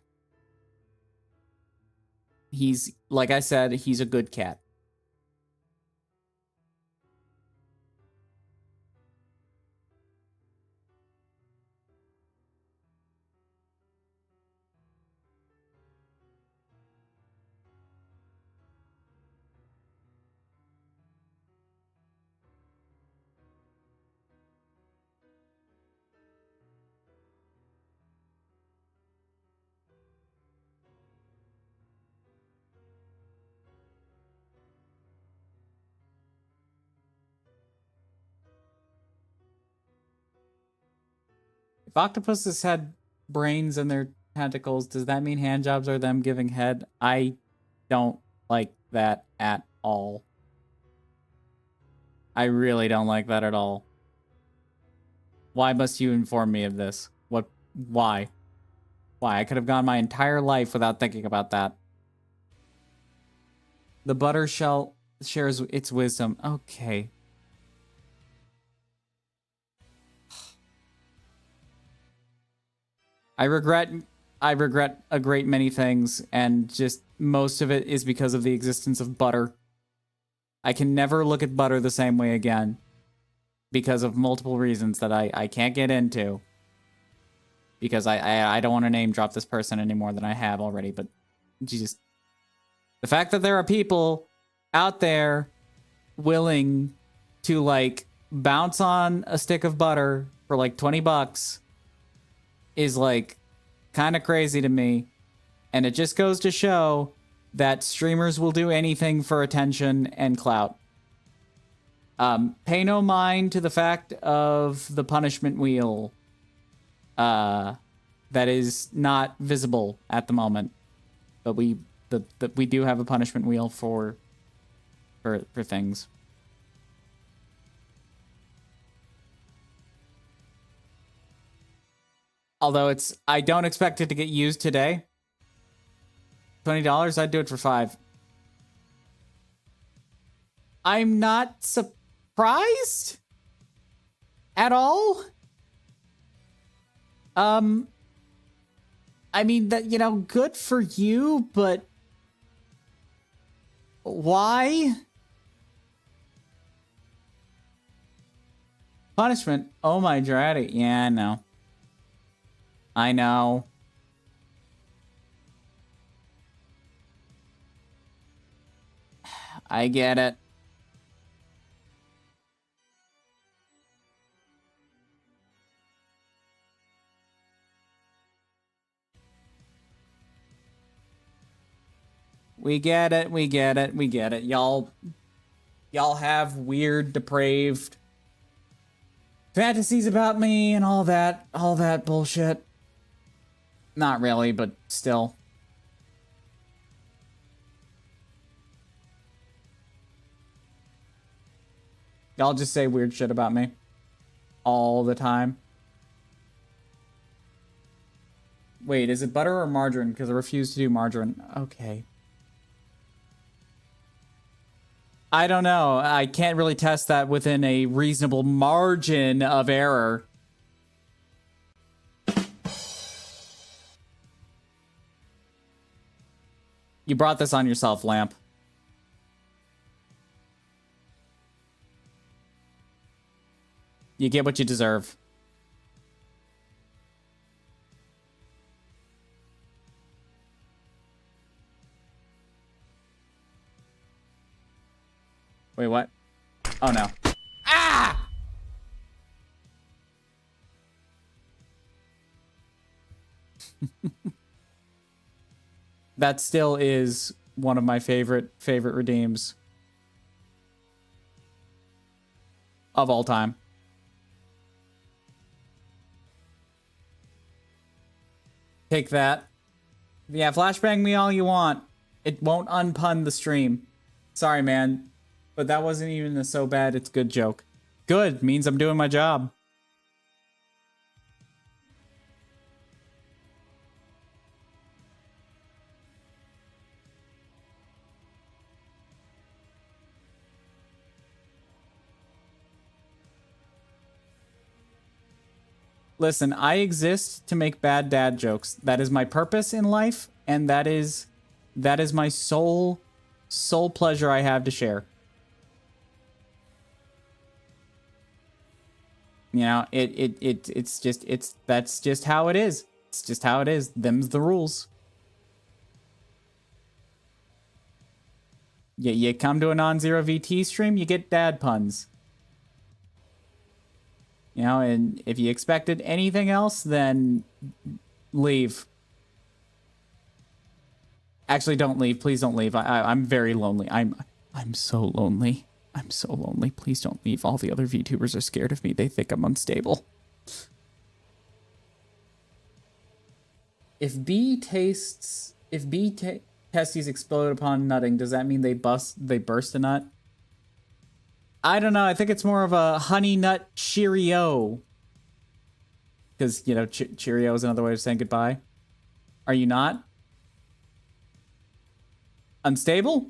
He's, like I said, he's a good cat. If octopuses had brains in their tentacles, does that mean handjobs are them giving head? I don't like that at all. I really don't like that at all. Why must you inform me of this? What? Why? Why? I could have gone my entire life without thinking about that. The butter shell shares its wisdom. Okay. I regret a great many things, and just most of it is because of the existence of butter. I can never look at butter the same way again because of multiple reasons that I can't get into. Because I don't want to name drop this person any more than I have already, but Jesus. The fact that there are people out there willing to, like, bounce on a stick of butter for like $20 is, like, kind of crazy to me. And it just goes to show that streamers will do anything for attention and clout. Pay no mind to the fact of the punishment wheel. that is not visible at the moment, but we do have a punishment wheel for things. Although I don't expect it to get used today. $20, I'd do it for $5. I'm not surprised at all. I mean, that, you know, good for you, but why? Punishment. Oh my dratty. Yeah, I know. I know. I get it. We get it. We get it. We get it. Y'all have weird, depraved fantasies about me and all that bullshit. Not really, but still. Y'all just say weird shit about me all the time. Wait, is it butter or margarine? Because I refuse to do margarine. Okay. I don't know. I can't really test that within a reasonable margin of error. You brought this on yourself, Lamp. You get what you deserve. Wait, what? Oh, no. Ah! That still is one of my favorite redeems of all time. Take that. Yeah, flashbang me all you want. It won't unpun the stream. Sorry, man. But that wasn't even a so bad it's good joke. Good means I'm doing my job. Listen, I exist to make bad dad jokes. That is my purpose in life, and that is my sole pleasure I have to share. You know, that's just how it is. It's just how it is. Them's the rules. You come to a non-zero VT stream, you get dad puns. You know, and if you expected anything else, then leave. Actually, don't leave. Please don't leave. I'm very lonely. I'm so lonely. I'm so lonely. Please don't leave. All the other VTubers are scared of me. They think I'm unstable. If bee testes explode upon nutting, does that mean they burst a nut? I don't know. I think it's more of a honey nut Cheerio. Because, you know, Cheerio is another way of saying goodbye. Are you not? Unstable?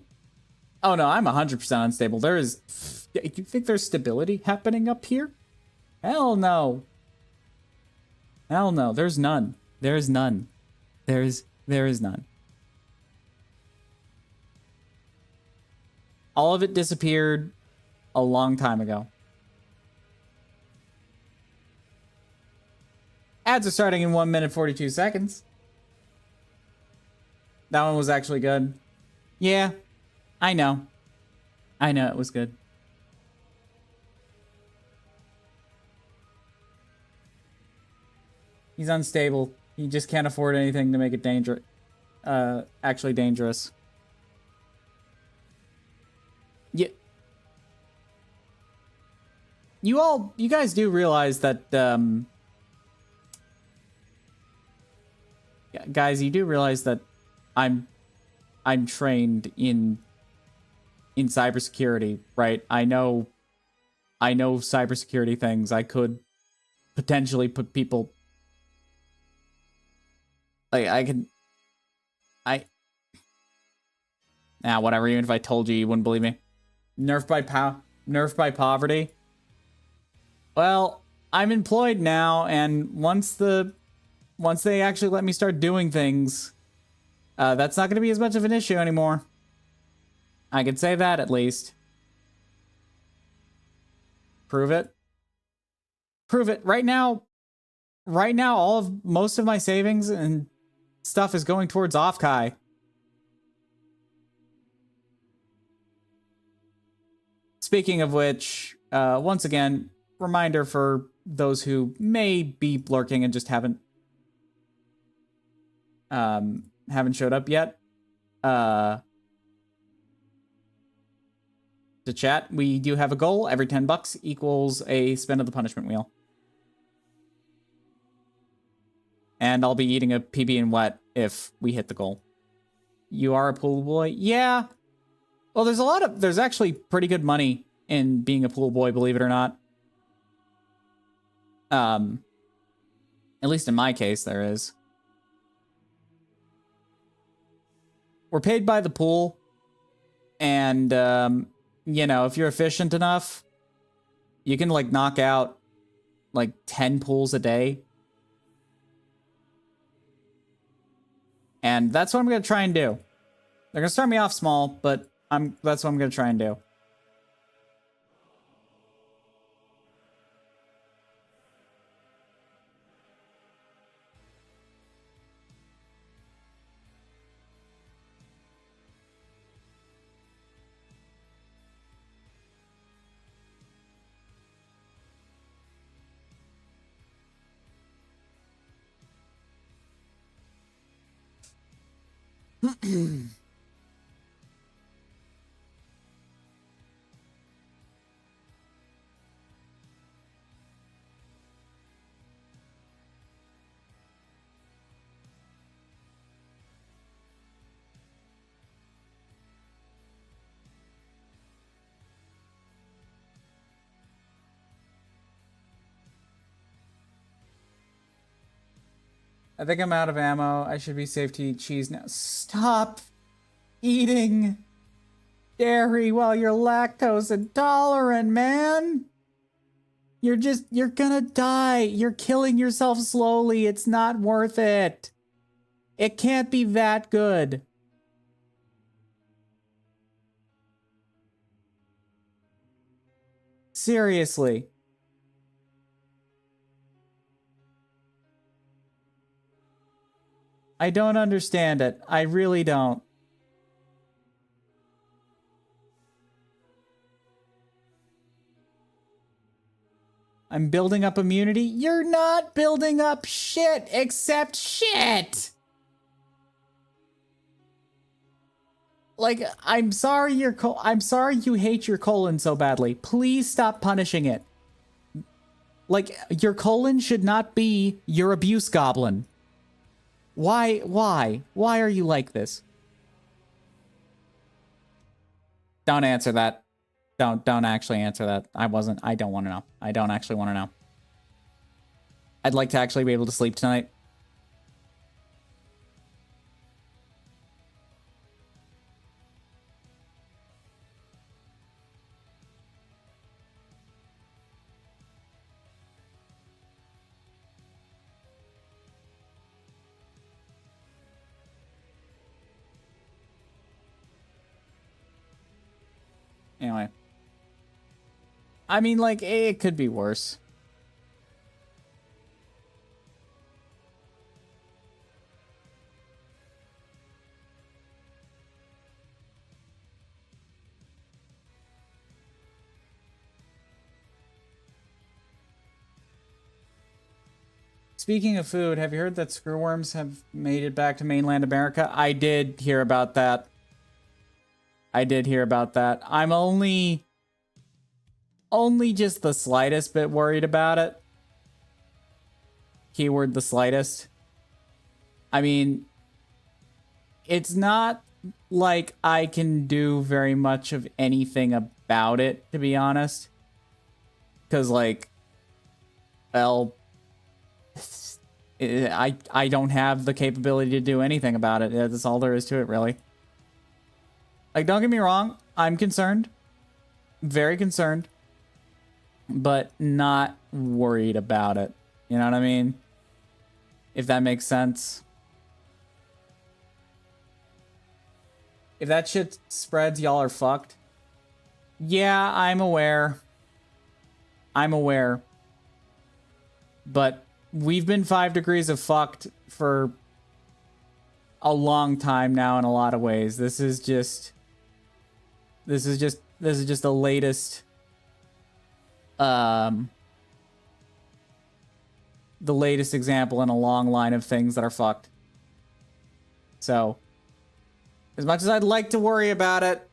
Oh no, I'm 100% unstable. There is... You think there's stability happening up here? Hell no. Hell no. There's none. There is none. There is none. All of it disappeared a long time ago. Ads are starting in 1 minute 42 seconds. That one was actually good. Yeah, I know. I know it was good. He's unstable. He just can't afford anything to make it actually dangerous. Yeah. You guys do realize that, guys, you do realize that I'm trained in cybersecurity, right? I know cybersecurity things. I could potentially put people, like, whatever. Even if I told you, you wouldn't believe me. Nerfed by poverty. Well, I'm employed now, and once they actually let me start doing things, that's not going to be as much of an issue anymore. I can say that, at least. Prove it. Prove it. Right now, most of my savings and stuff is going towards Offkai. Speaking of which, once again, reminder for those who may be lurking and just haven't showed up yet. To chat, we do have a goal. Every $10 equals a spin of the punishment wheel. And I'll be eating a PB and wet if we hit the goal. You are a pool boy? Yeah. Well, there's actually pretty good money in being a pool boy, believe it or not. At least in my case, there is. We're paid by the pool. And, you know, if you're efficient enough, you can, like, knock out, like, 10 pools a day. And that's what I'm going to try and do. They're going to start me off small, but that's what I'm going to try and do. I think I'm out of ammo. I should be safe to eat cheese now. Stop eating dairy while you're lactose intolerant, man. You're gonna die. You're killing yourself slowly. It's not worth it. It can't be that good. Seriously. I don't understand it. I really don't. I'm building up immunity. You're not building up shit except shit. Like, I'm sorry you hate your colon so badly. Please stop punishing it. Like, your colon should not be your abuse goblin. Why? Why are you like this? Don't answer that. Don't actually answer that. I don't want to know. I don't actually want to know. I'd like to actually be able to sleep tonight. Anyway. I mean, like, it could be worse. Speaking of food, have you heard that screwworms have made it back to mainland America? I did hear about that. I'm only just the slightest bit worried about it. Keyword the slightest. I mean, it's not like I can do very much of anything about it, to be honest. Because, like, well, I don't have the capability to do anything about it. That's all there is to it, really. Like, don't get me wrong, I'm concerned. Very concerned. But not worried about it. You know what I mean? If that makes sense. If that shit spreads, y'all are fucked. Yeah, I'm aware. I'm aware. But we've been 5 degrees of fucked for a long time now in a lot of ways. This is just the latest the latest example in a long line of things that are fucked. So, as much as I'd like to worry about it,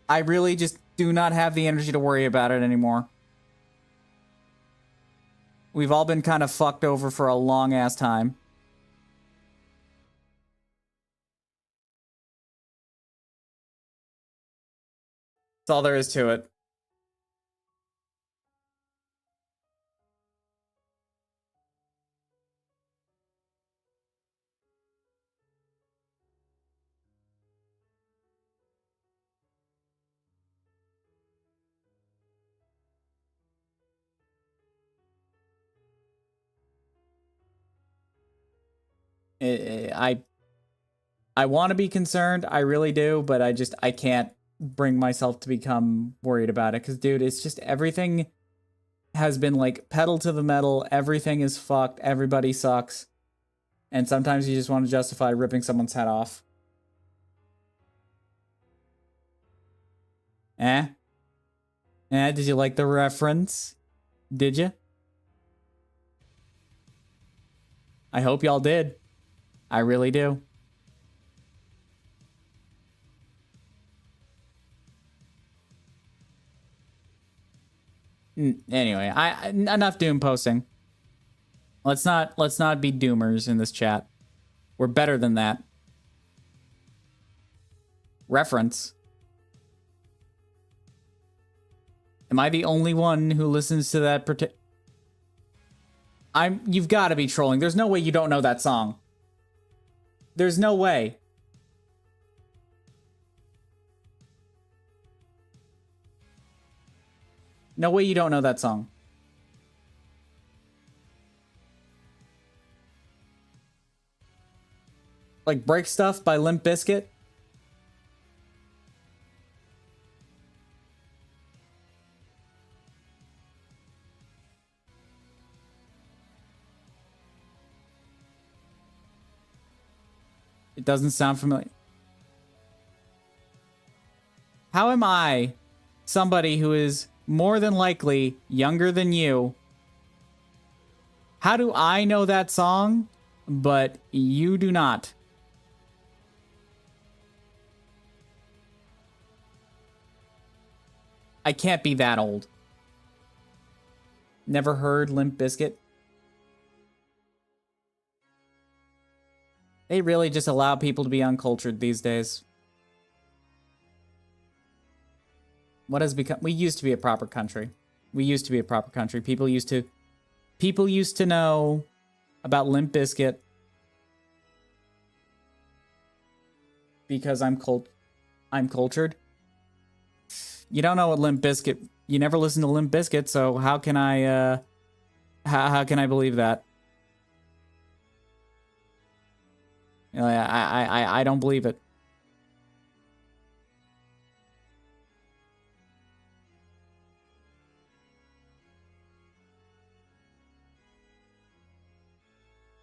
I really just do not have the energy to worry about it anymore. We've all been kind of fucked over for a long ass time. That's all there is to it. I want to be concerned, I really do, but I can't bring myself to become worried about it. Because, dude, it's just everything has been like pedal to the metal. Everything is fucked. Everybody sucks. And sometimes you just want to justify ripping someone's head off. Eh? Eh? Did you like the reference? Did you? I hope y'all did. I really do. Anyway, enough doom posting. Let's not be doomers in this chat. We're better than that. Reference. Am I the only one who listens to that you've got to be trolling. There's no way you don't know that song. There's no way. No way you don't know that song. Like Break Stuff by Limp Bizkit? It doesn't sound familiar. How am I, somebody who is more than likely younger than you, how do I know that song, but you do not? I can't be that old. Never heard Limp Bizkit? They really just allow people to be uncultured these days. What has become... We used to be a proper country. We used to be a proper country. People used to know about Limp Bizkit because I'm cultured. You don't know what Limp Bizkit... You never listened to Limp Bizkit, so how can I how can I believe that? You know, I don't believe it.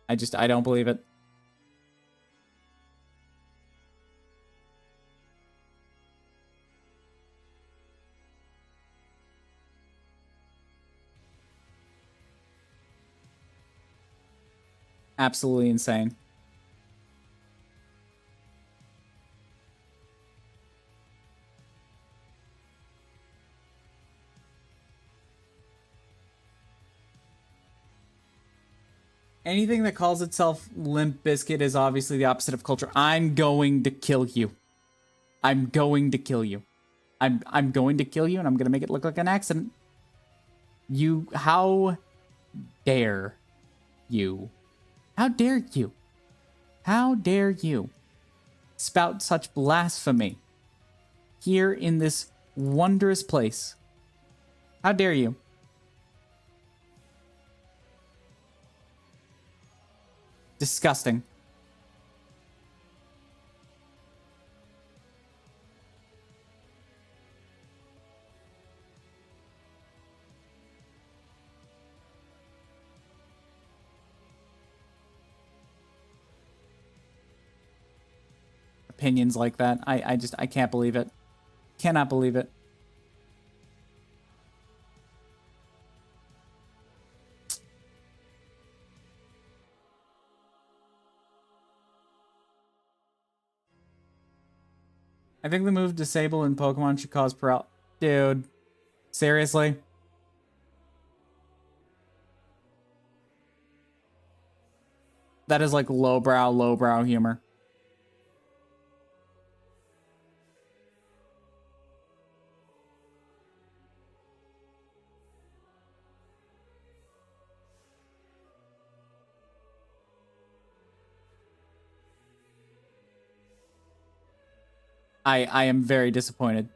I don't believe it. Absolutely insane. Anything that calls itself Limp Bizkit is obviously the opposite of culture. I'm going to kill you. I'm going to kill you. I'm going to kill you, and I'm gonna make it look like an accident. You, how dare you? How dare you? How dare you spout such blasphemy here in this wondrous place? How dare you? Disgusting. Opinions like that. I can't believe it. Cannot believe it. I think the move disable in Pokemon should cause Dude, seriously? That is like lowbrow humor. I am very disappointed.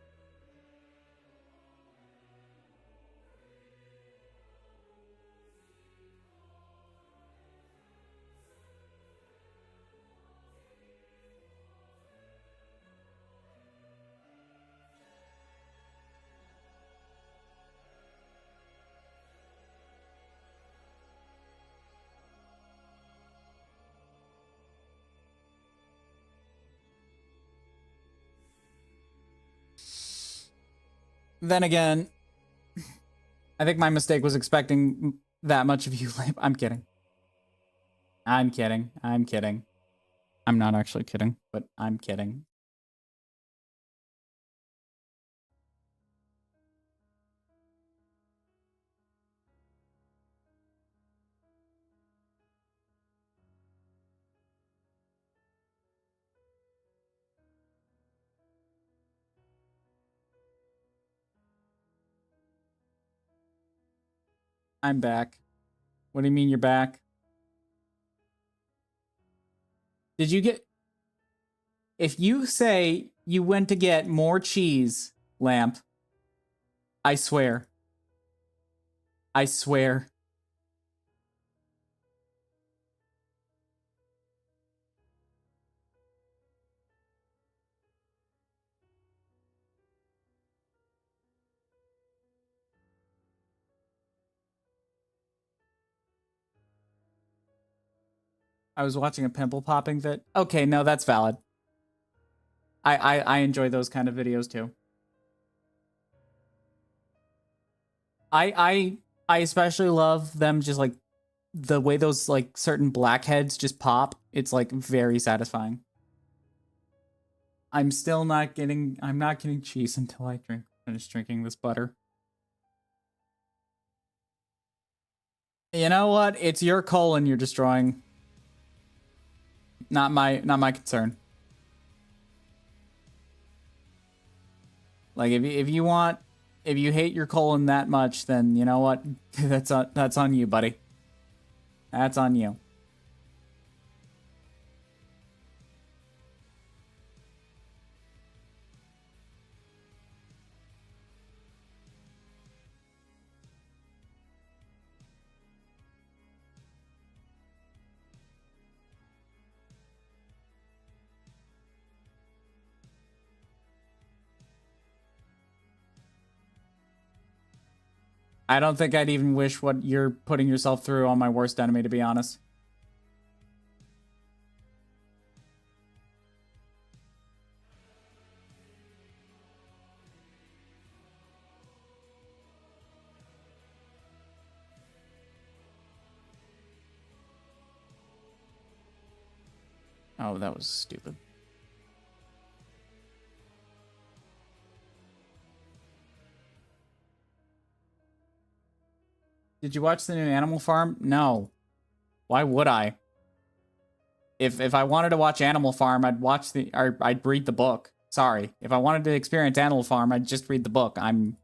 Then again, I think my mistake was expecting that much of you. I'm kidding. I'm kidding. I'm kidding. I'm not actually kidding, but I'm kidding. I'm back. What do you mean you're back? Did you get... If you say you went to get more cheese, Lamp, I swear. I swear. I was watching a pimple popping vid. Okay, no, that's valid. I enjoy those kind of videos too. I especially love them just like the way those like certain blackheads just pop. It's like very satisfying. I'm not getting cheese until I finish drinking this butter. You know what? It's your colon you're destroying. Not my concern. Like if you hate your colon that much, then you know what? That's on you, buddy. That's on you. I don't think I'd even wish what you're putting yourself through on my worst enemy, to be honest. Oh, that was stupid. Did you watch the new Animal Farm? No. Why would I? If I wanted to watch Animal Farm, I'd read the book. Sorry. If I wanted to experience Animal Farm, I'd just read the book. I'm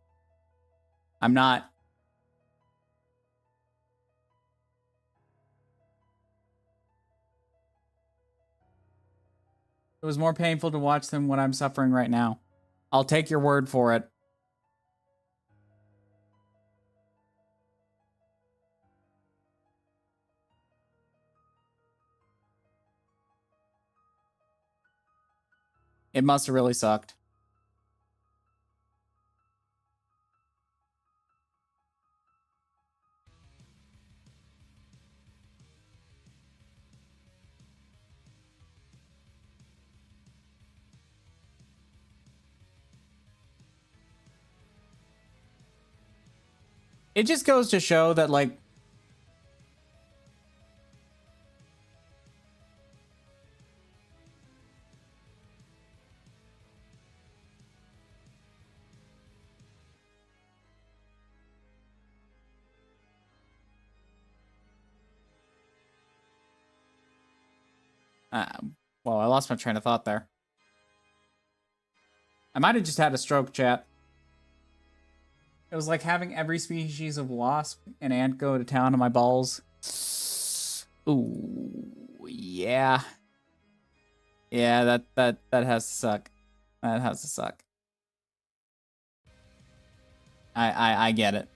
not. It was more painful to watch than what I'm suffering right now. I'll take your word for it. It must have really sucked. It just goes to show that, like, well, I lost my train of thought there. I might have just had a stroke, chat. It was like having every species of wasp and ant go to town on my balls. Ooh, yeah. Yeah, that has to suck. That has to suck. I get it.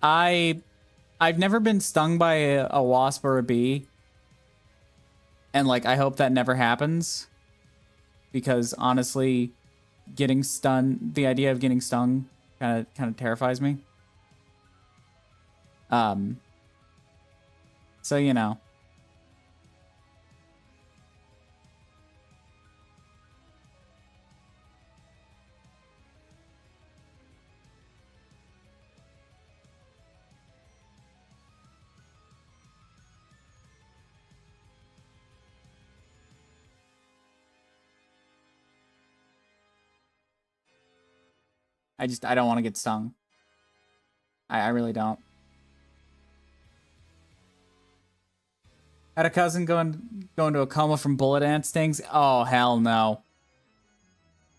I've never been stung by a wasp or a bee. And, like, I hope that never happens. Because, honestly, getting stung, the idea of getting stung kind of terrifies me. So, you know. I don't want to get stung. I really don't. Had a cousin going to a coma from bullet ant stings. Oh, hell no.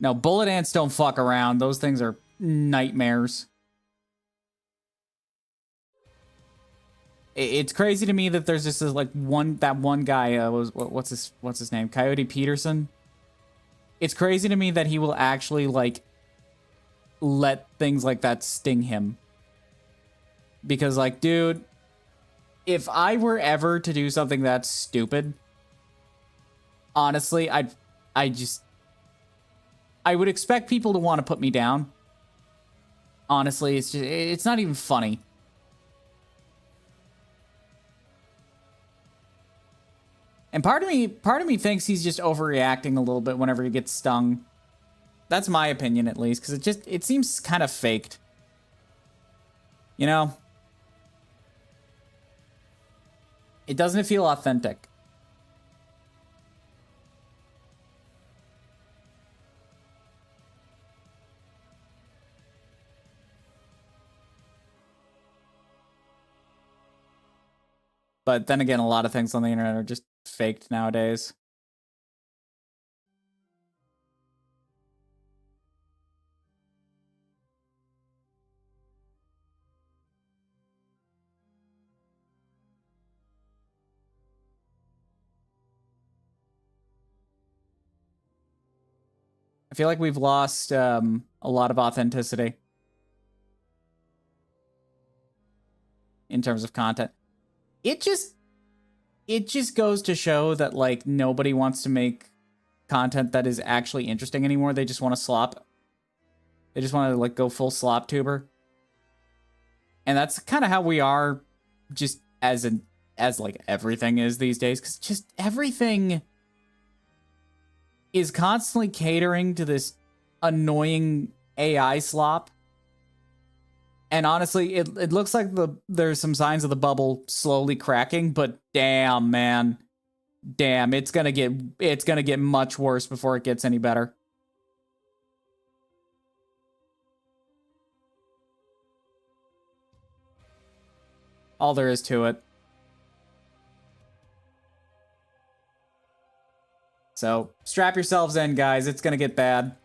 No, bullet ants don't fuck around. Those things are nightmares. It's crazy to me that there's just this, like, that one guy, what's his name? Coyote Peterson. It's crazy to me that he will actually, like, let things like that sting him. Because, like, dude, if I were ever to do something that stupid, honestly, I would expect people to want to put me down. Honestly, it's not even funny. And part of me thinks he's just overreacting a little bit whenever he gets stung. That's my opinion, at least, because it seems kind of faked. You know? It doesn't feel authentic. But then again, a lot of things on the internet are just faked nowadays. I feel like we've lost a lot of authenticity in terms of content. It just goes to show that, like, nobody wants to make content that is actually interesting anymore. They just want to slop. They just want to, like, go full slop tuber. And that's kind of how we are, just as like everything is these days, because just everything is constantly catering to this annoying AI slop. And honestly, it looks like there's some signs of the bubble slowly cracking, but damn, man. Damn, it's gonna get much worse before it gets any better. all there is to it. So strap yourselves in, guys. It's gonna get bad.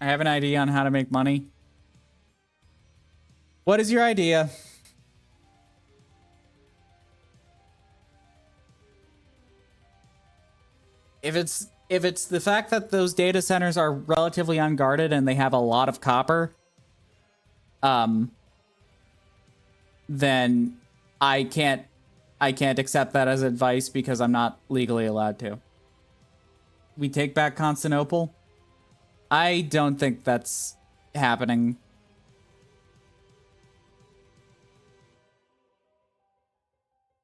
I have an idea on how to make money. What is your idea? If it's the fact that those data centers are relatively unguarded and they have a lot of copper, then I can't accept that as advice because I'm not legally allowed to. We take back Constantinople? I don't think that's happening.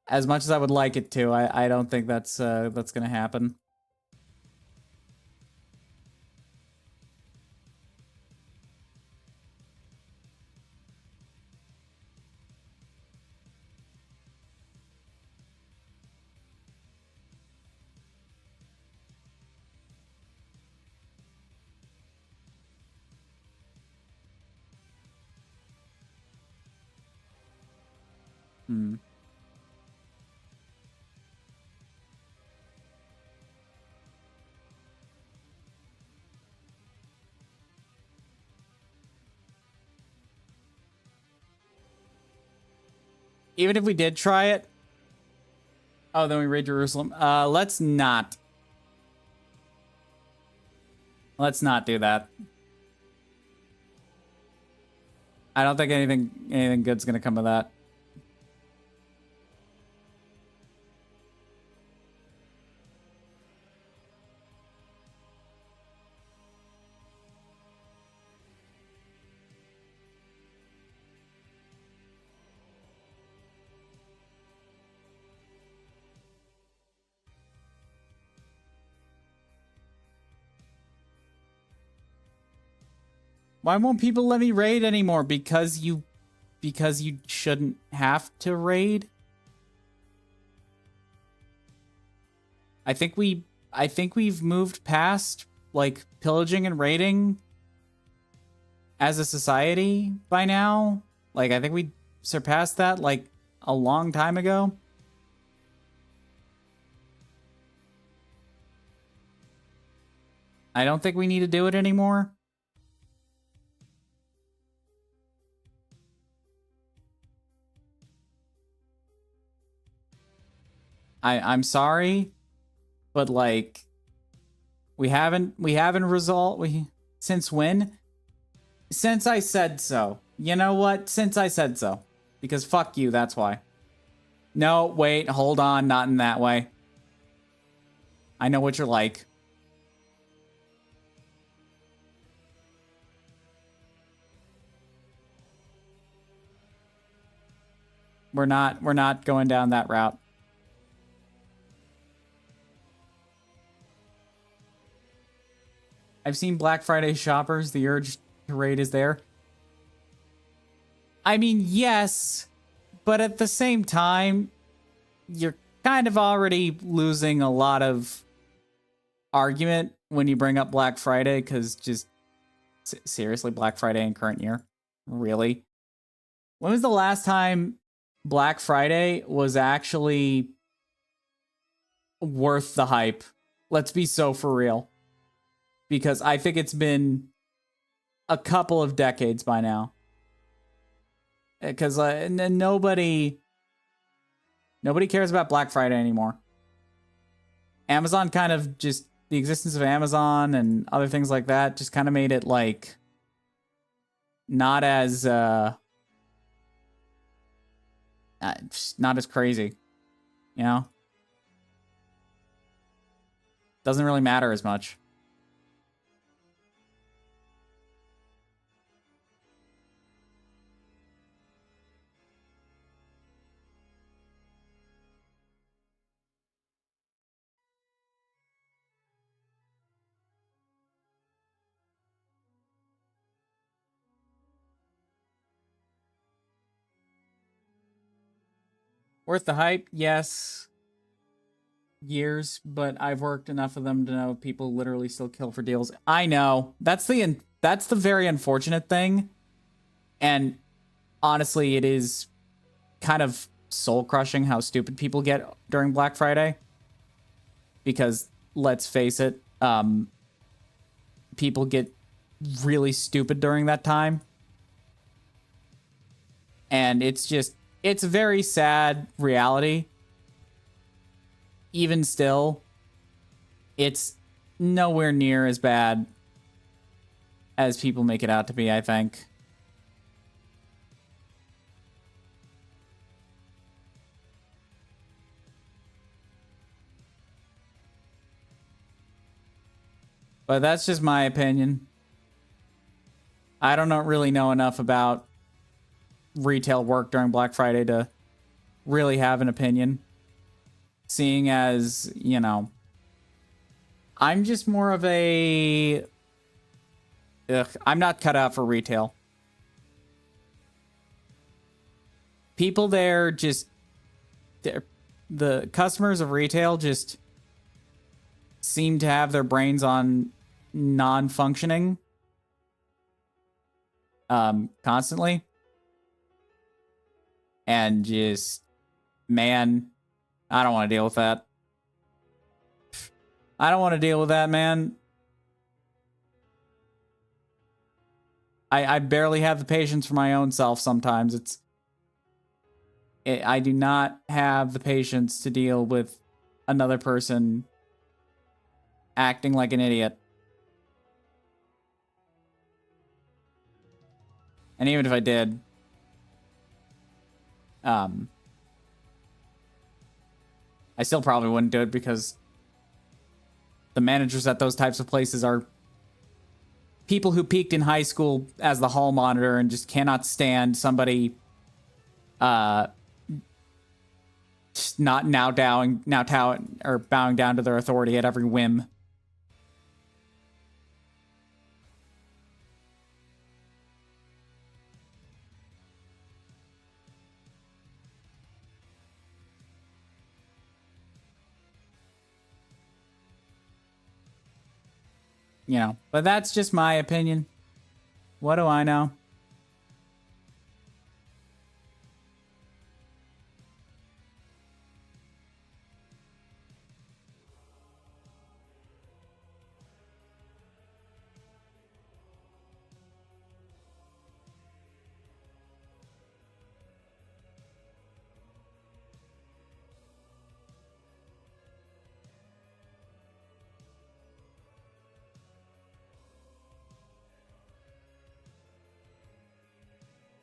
As much as I would like it to, I don't think that's gonna happen. Even if we did try it. Oh, then we raid Jerusalem. Let's not. Let's not do that. I don't think anything good's gonna come of that. Why won't people let me raid anymore? Because you shouldn't have to raid? I think we've moved past like pillaging and raiding as a society by now. Like I think we surpassed that like a long time ago. I don't think we need to do it anymore. I'm sorry, but like we haven't resolved since when? Since I said so. You know what? Since I said so. Because fuck you, that's why. No, wait, hold on, not in that way. I know what you're like. We're not going down that route. I've seen Black Friday shoppers. The urge to raid is there. I mean, yes, but at the same time, you're kind of already losing a lot of argument when you bring up Black Friday, because just seriously, Black Friday in current year? Really? When was the last time Black Friday was actually worth the hype? Let's be so for real. Because I think it's been a couple of decades by now. Because nobody cares about Black Friday anymore. Amazon kind of just the existence of Amazon and other things like that just kind of made it like not as not as crazy, you know? Doesn't really matter as much. Worth the hype? Yes. Years, but I've worked enough of them to know people literally still kill for deals. I know. That's the very unfortunate thing. And honestly, it is kind of soul-crushing how stupid people get during Black Friday. Because let's face it, people get really stupid during that time. And it's a very sad reality. Even still, it's nowhere near as bad as people make it out to be, I think. But that's just my opinion. I don't really know enough about retail work during Black Friday to really have an opinion. Seeing as, you know, I'm just more of a... I'm not cut out for retail. People there just... The customers of retail just seem to have their brains on non-functioning constantly. And just, man, I don't want to deal with that. I don't want to deal with that, man. I barely have the patience for my own self sometimes. I do not have the patience to deal with another person acting like an idiot. And even if I did, I still probably wouldn't do it because the managers at those types of places are people who peaked in high school as the hall monitor and just cannot stand somebody not bowing down to their authority at every whim. You know, but that's just my opinion. What do I know?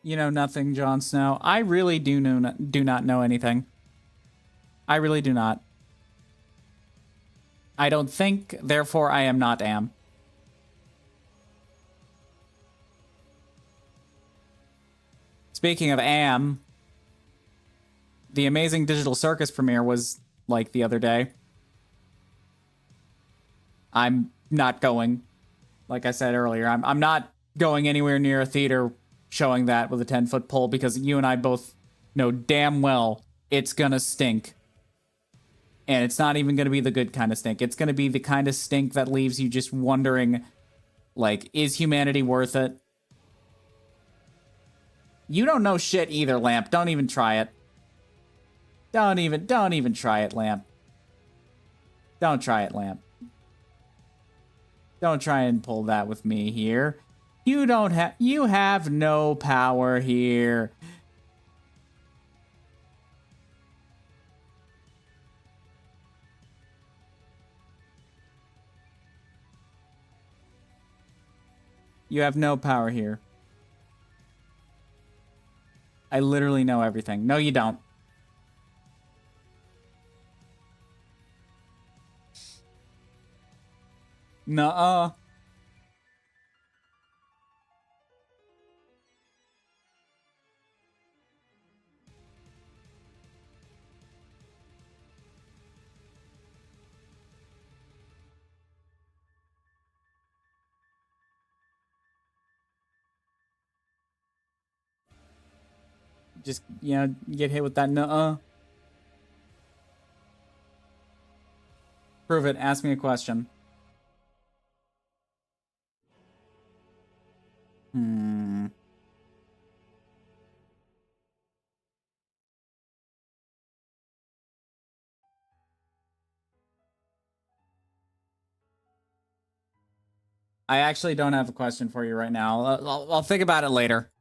You know nothing, Jon Snow. I really do not know anything. I really do not. I don't think, therefore I am not am. Speaking of am, the Amazing Digital Circus premiere was like the other day. I'm not going. Like I said earlier, I'm not going anywhere near a theater showing that with a 10-foot pole because you and I both know damn well it's gonna stink. And it's not even gonna be the good kind of stink. It's gonna be the kind of stink that leaves you just wondering, like, is humanity worth it? You don't know shit either, Lamp. Don't even try it. Don't even try it, Lamp. Don't try it, Lamp. Don't try and pull that with me here. You have no power here. You have no power here. I literally know everything. No, you don't. Nuh-uh. Just, get hit with that nuh-uh. Prove it. Ask me a question. I actually don't have a question for you right now. I'll think about it later.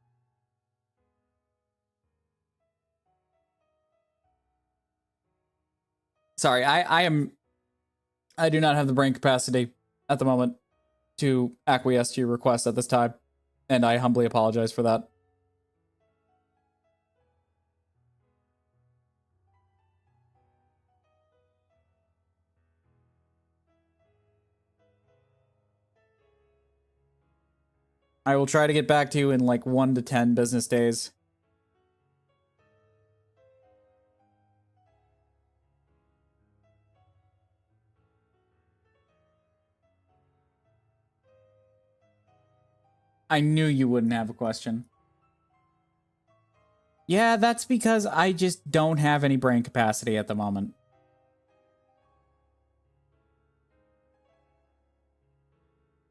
Sorry, I do not have the brain capacity at the moment to acquiesce to your request at this time, and I humbly apologize for that. I will try to get back to you in like 1 to 10 business days. I knew you wouldn't have a question. Yeah, that's because I just don't have any brain capacity at the moment.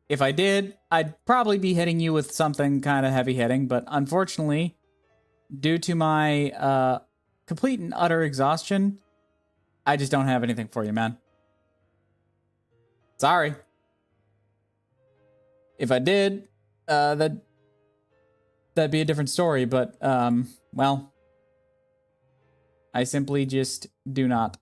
If I did, I'd probably be hitting you with something kind of heavy hitting, but unfortunately, due to my complete and utter exhaustion, I just don't have anything for you, man. Sorry. If I did, that'd be a different story, but, well, I simply just do not.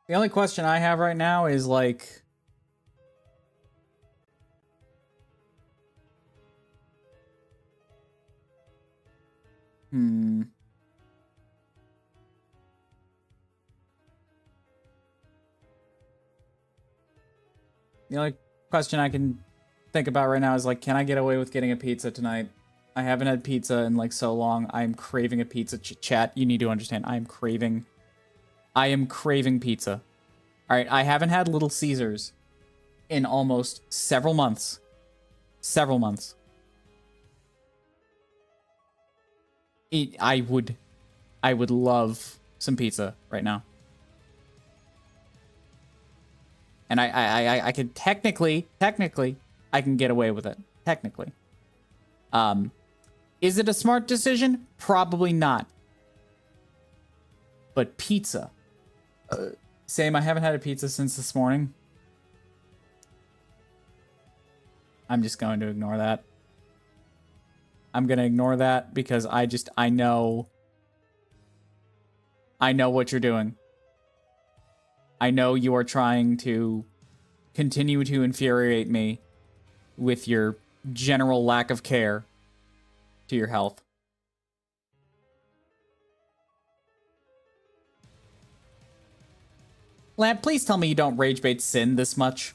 The only question I have right now is, like, The only question I can think about right now is, like, can I get away with getting a pizza tonight? I haven't had pizza in, like, so long. I'm craving a pizza. Chat, you need to understand. I am craving pizza. All right, I haven't had Little Caesars in almost several months. Several months. I would love some pizza right now. And I could technically, I can get away with it. Technically. Is it a smart decision? Probably not. But pizza. Same, I haven't had a pizza since this morning. I'm just going to ignore that. I'm going to ignore that because I know what you're doing. I know you are trying to continue to infuriate me with your general lack of care to your health. Lamp, please tell me you don't rage bait Sin this much.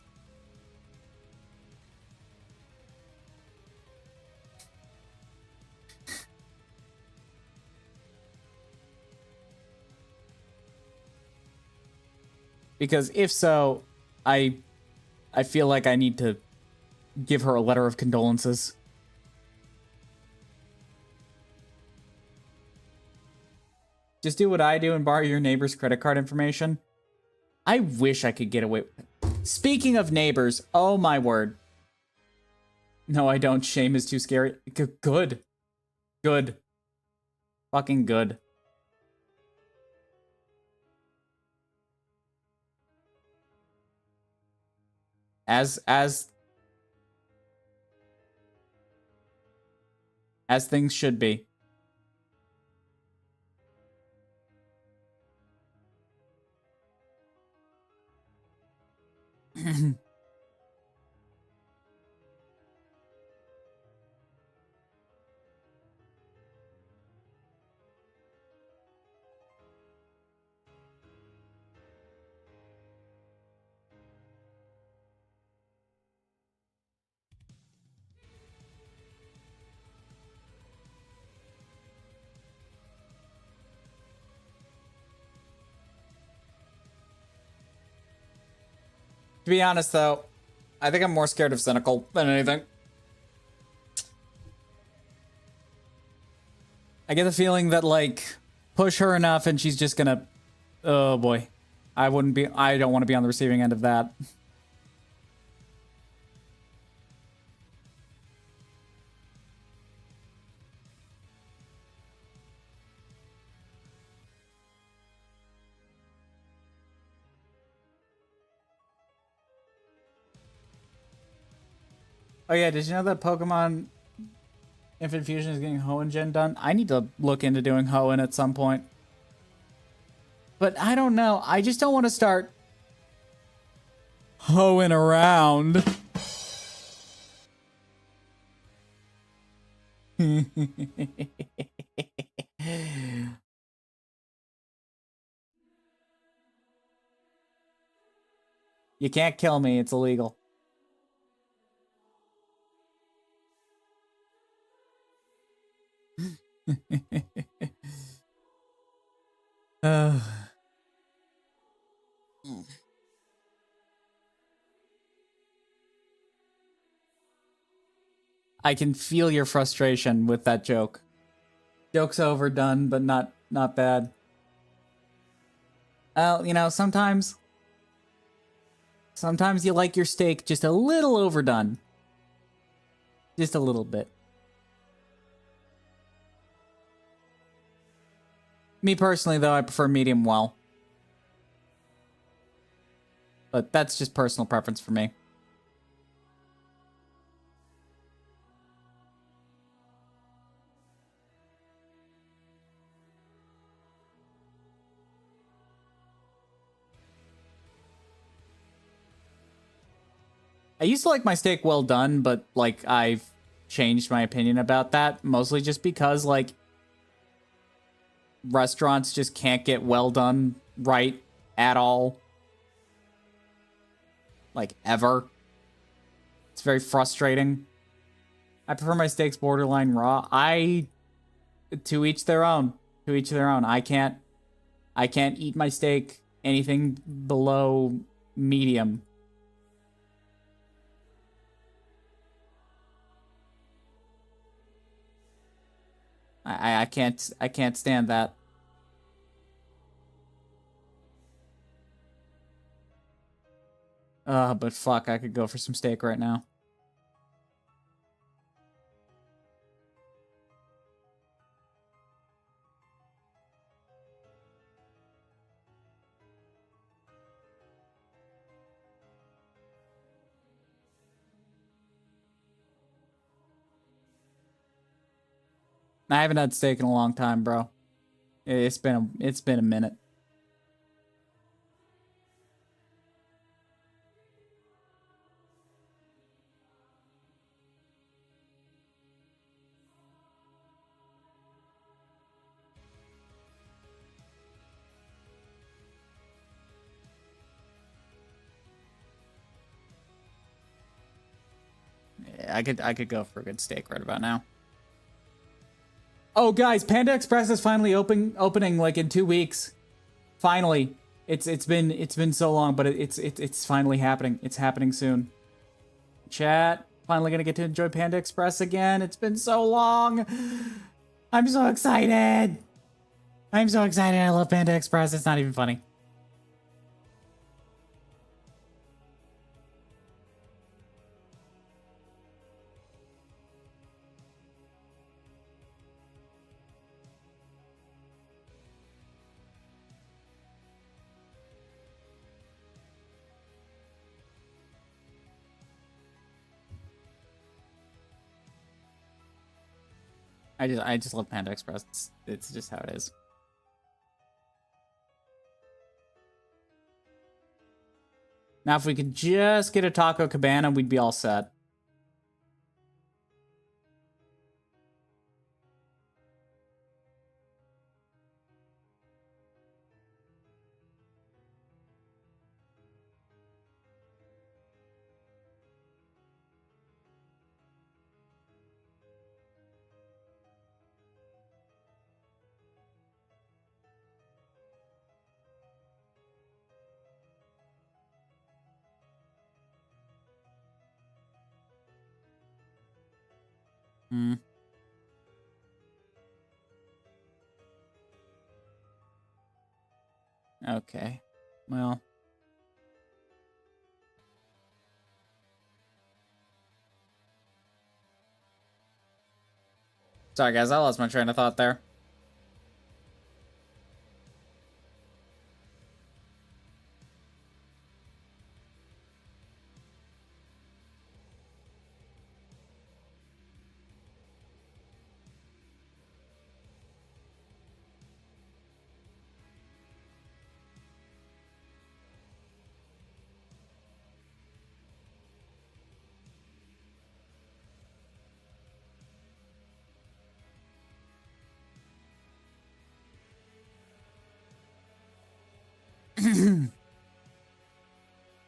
Because if so, I feel like I need to give her a letter of condolences. Just do what I do and borrow your neighbor's credit card information. I wish I could get away with it. Speaking of neighbors, oh my word. No, I don't. Shame is too scary. Good. Good. Fucking good. As As things should be. To be honest, though, I think I'm more scared of Cynical than anything. I get the feeling that, like, push her enough and she's just gonna... Oh, boy. I don't want to be on the receiving end of that. Oh yeah, did you know that Pokemon Infinite Fusion is getting Hoenn Gen done? I need to look into doing Hoenn at some point. But I don't know. I just don't want to start hoeing around. You can't kill me. It's illegal. I can feel your frustration with that joke. Joke's overdone, but not bad. Well, you know, sometimes you like your steak just a little overdone. Just a little bit. Me personally, though, I prefer medium well. But that's just personal preference for me. I used to like my steak well done, but, like, I've changed my opinion about that. Mostly just because, like, restaurants just can't get well done right at all. Like, ever. It's very frustrating. I prefer my steaks borderline raw. To each their own. To each their own. I can't eat my steak anything below medium. I can't stand that. But fuck, I could go for some steak right now. I haven't had steak in a long time, bro. It's been a minute. Yeah, I could go for a good steak right about now. Oh, guys, Panda Express is finally opening like in 2 weeks. Finally, it's been so long, but it's finally happening. It's happening soon. Chat, finally gonna get to enjoy Panda Express again. It's been so long. I'm so excited. I'm so excited. I love Panda Express. It's not even funny. I just love Panda Express. It's just how it is. Now, if we could just get a Taco Cabana, we'd be all set. Hmm. Okay. Well. Sorry, guys. I lost my train of thought there.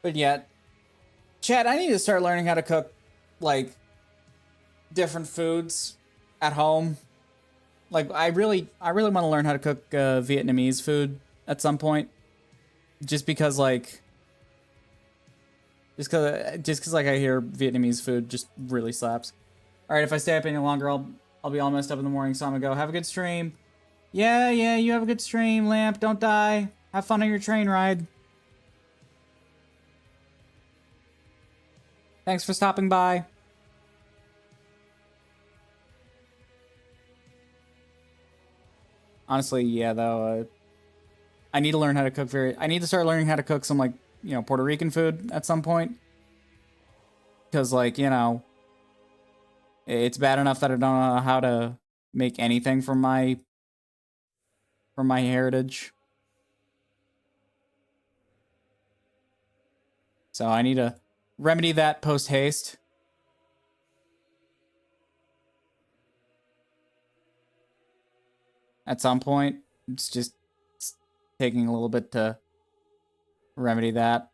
But yeah, Chad, I need to start learning how to cook, like, different foods at home. Like, I really want to learn how to cook Vietnamese food at some point. Just because, like, like I hear Vietnamese food just really slaps. All right, if I stay up any longer, I'll be all messed up in the morning. So I'm gonna go. Have a good stream. Yeah, you have a good stream, Lamp. Don't die. Have fun on your train ride. Thanks for stopping by. Honestly, yeah, though, I need to learn how to cook I need to start learning how to cook some, like, Puerto Rican food at some point. Because, like, it's bad enough that I don't know how to make anything from my heritage. So I need to remedy that post haste. At some point, it's just taking a little bit to remedy that.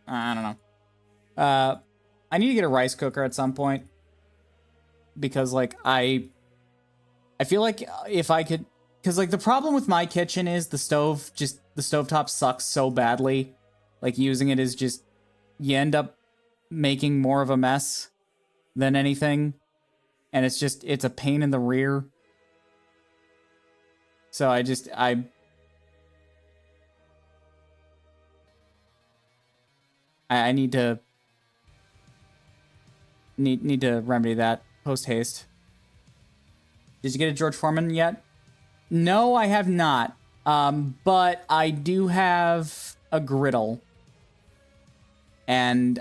I don't know. I need to get a rice cooker at some point because, like, I feel like if I could, because, like, the problem with my kitchen is the stovetop sucks so badly. Like, using it is just, you end up making more of a mess than anything, and it's a pain in the rear. So I need to remedy that post haste. Did you get a George Foreman yet? No, I have not. But I do have a griddle, and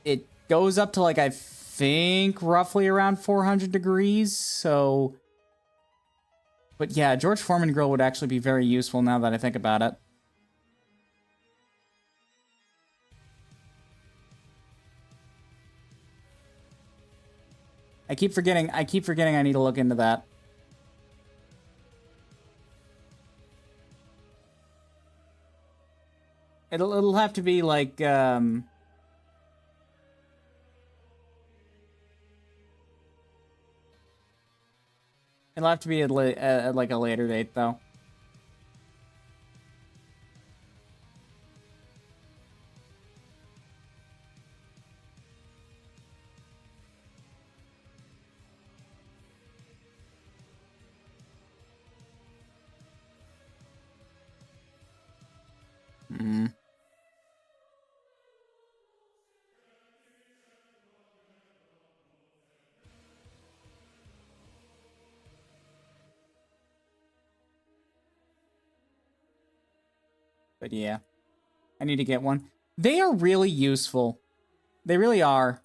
it goes up to, like, I think roughly around 400 degrees. So, but yeah, George Foreman grill would actually be very useful now that I think about it. I keep forgetting I need to look into that. It'll have to be like it'll have to be at like a later date though. Mm. But yeah, I need to get one. They are really useful. They really are.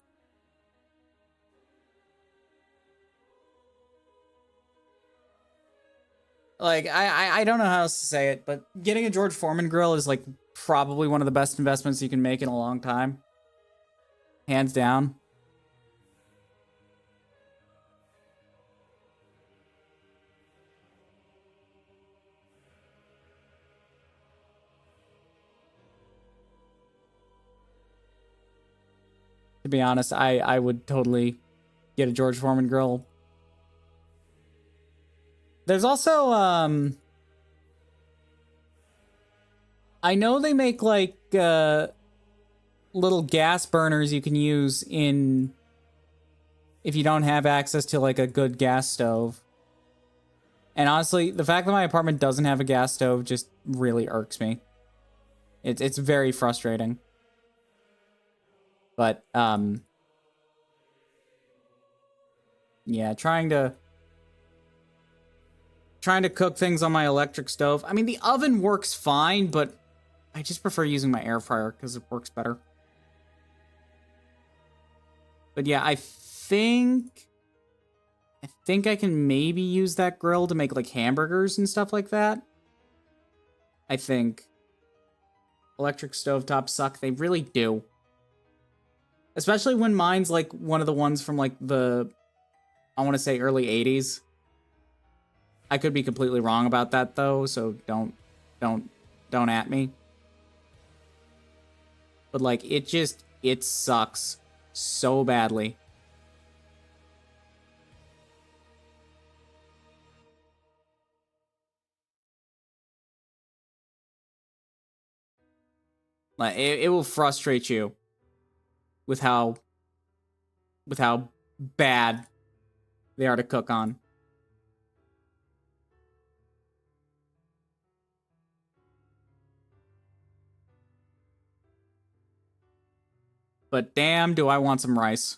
Like, I don't know how else to say it, but getting a George Foreman grill is, like, probably one of the best investments you can make in a long time. Hands down. To be honest, I would totally get a George Foreman grill. There's also, I know they make, like, little gas burners you can use in, if you don't have access to, like, a good gas stove. And honestly, the fact that my apartment doesn't have a gas stove just really irks me. It's very frustrating. But, yeah, trying to cook things on my electric stove. I mean, the oven works fine, but I just prefer using my air fryer because it works better. But yeah, I think I can maybe use that grill to make, like, hamburgers and stuff like that. I think. Electric stovetops suck. They really do. Especially when mine's, like, one of the ones from, like, the, I want to say, early 80s. I could be completely wrong about that, though, so don't at me. But, like, it sucks so badly. Like, it will frustrate you with how bad they are to cook on. But damn, do I want some rice.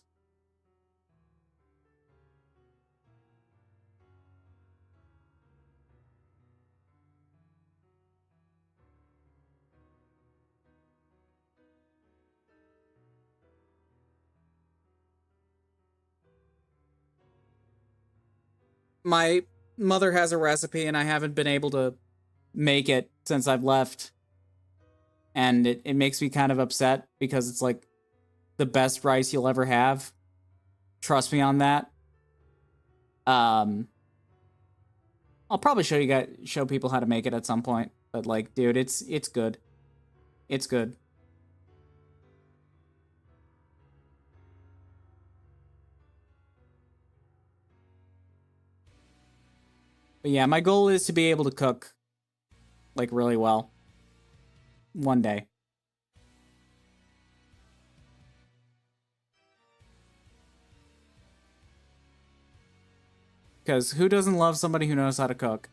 My mother has a recipe and I haven't been able to make it since I've left. And it makes me kind of upset because it's like the best rice you'll ever have. Trust me on that. I'll probably show people how to make it at some point, but like, dude, it's good. It's good. But yeah, my goal is to be able to cook, like, really well. One day. Because who doesn't love somebody who knows how to cook?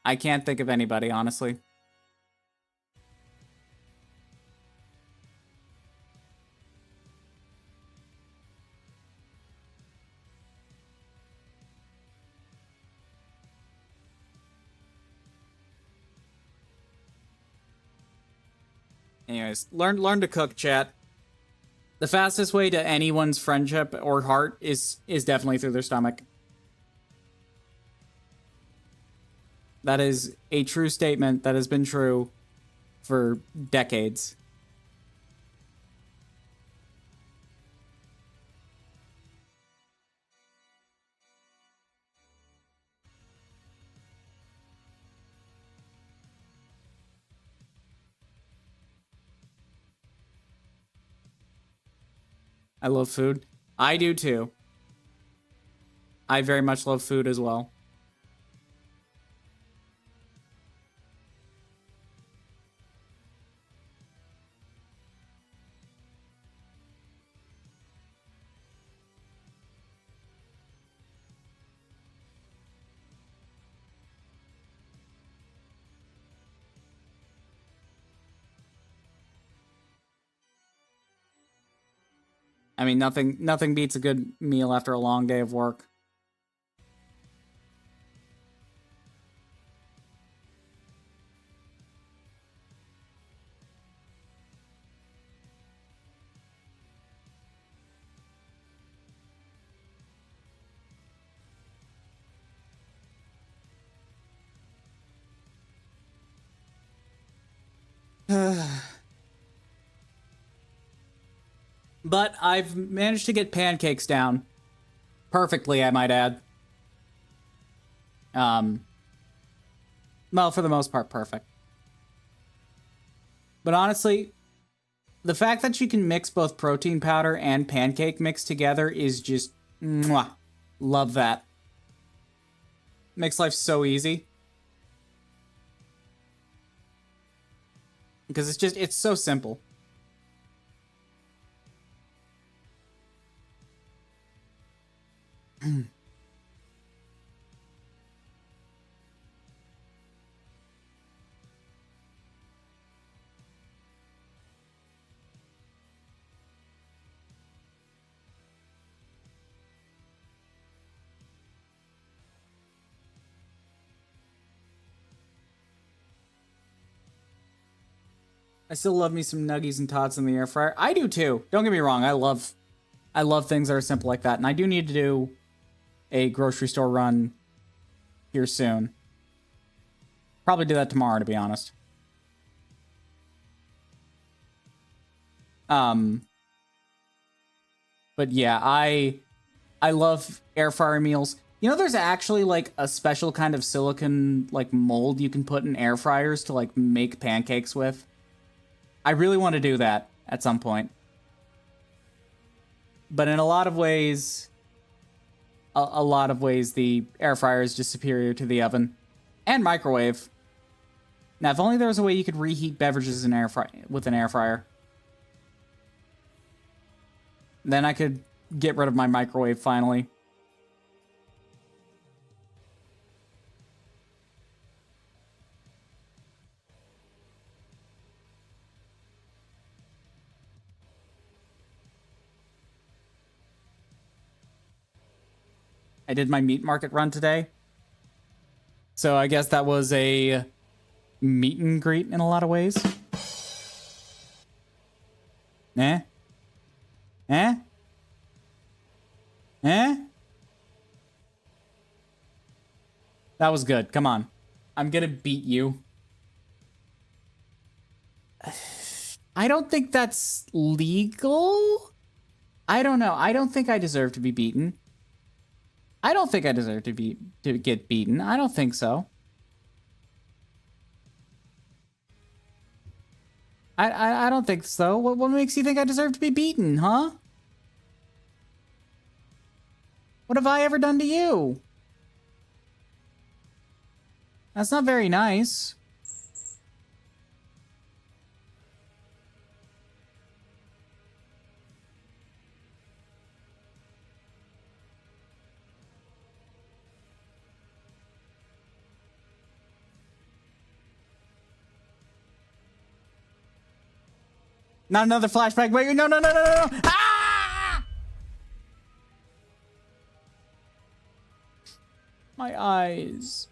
I can't think of anybody, honestly. Anyways, learn to cook, chat. The fastest way to anyone's friendship or heart is definitely through their stomach. That is a true statement that has been true for decades. I love food. I do too. I very much love food as well. I mean, nothing beats a good meal after a long day of work. But I've managed to get pancakes down perfectly, I might add. Well, for the most part, perfect. But honestly, the fact that you can mix both protein powder and pancake mix together is just mwah. Love that. Makes life so easy. Because it's so simple. I still love me some nuggies and tots in the air fryer. I do too. Don't get me wrong. I love things that are simple like that. And I do need to do a grocery store run here soon. Probably do that tomorrow, to be honest. But yeah, I love air fryer meals. You know, there's actually like a special kind of silicone like mold you can put in air fryers to like make pancakes with. I really want to do that at some point. But in a lot of ways, the air fryer is just superior to the oven and microwave. Now, if only there was a way you could reheat beverages in with an air fryer. Then I could get rid of my microwave finally. I did my meat market run today. So I guess that was a meet and greet in a lot of ways. Eh? Eh? Eh? That was good. Come on. I'm gonna beat you. I don't think that's legal. I don't know. I don't think I deserve to be beaten. I don't think I deserve to get beaten. I don't think so. I don't think so. What makes you think I deserve to be beaten, huh? What have I ever done to you? That's not very nice. Not another flashback. Wait, no, no, no, no, no, no. Ah! My eyes.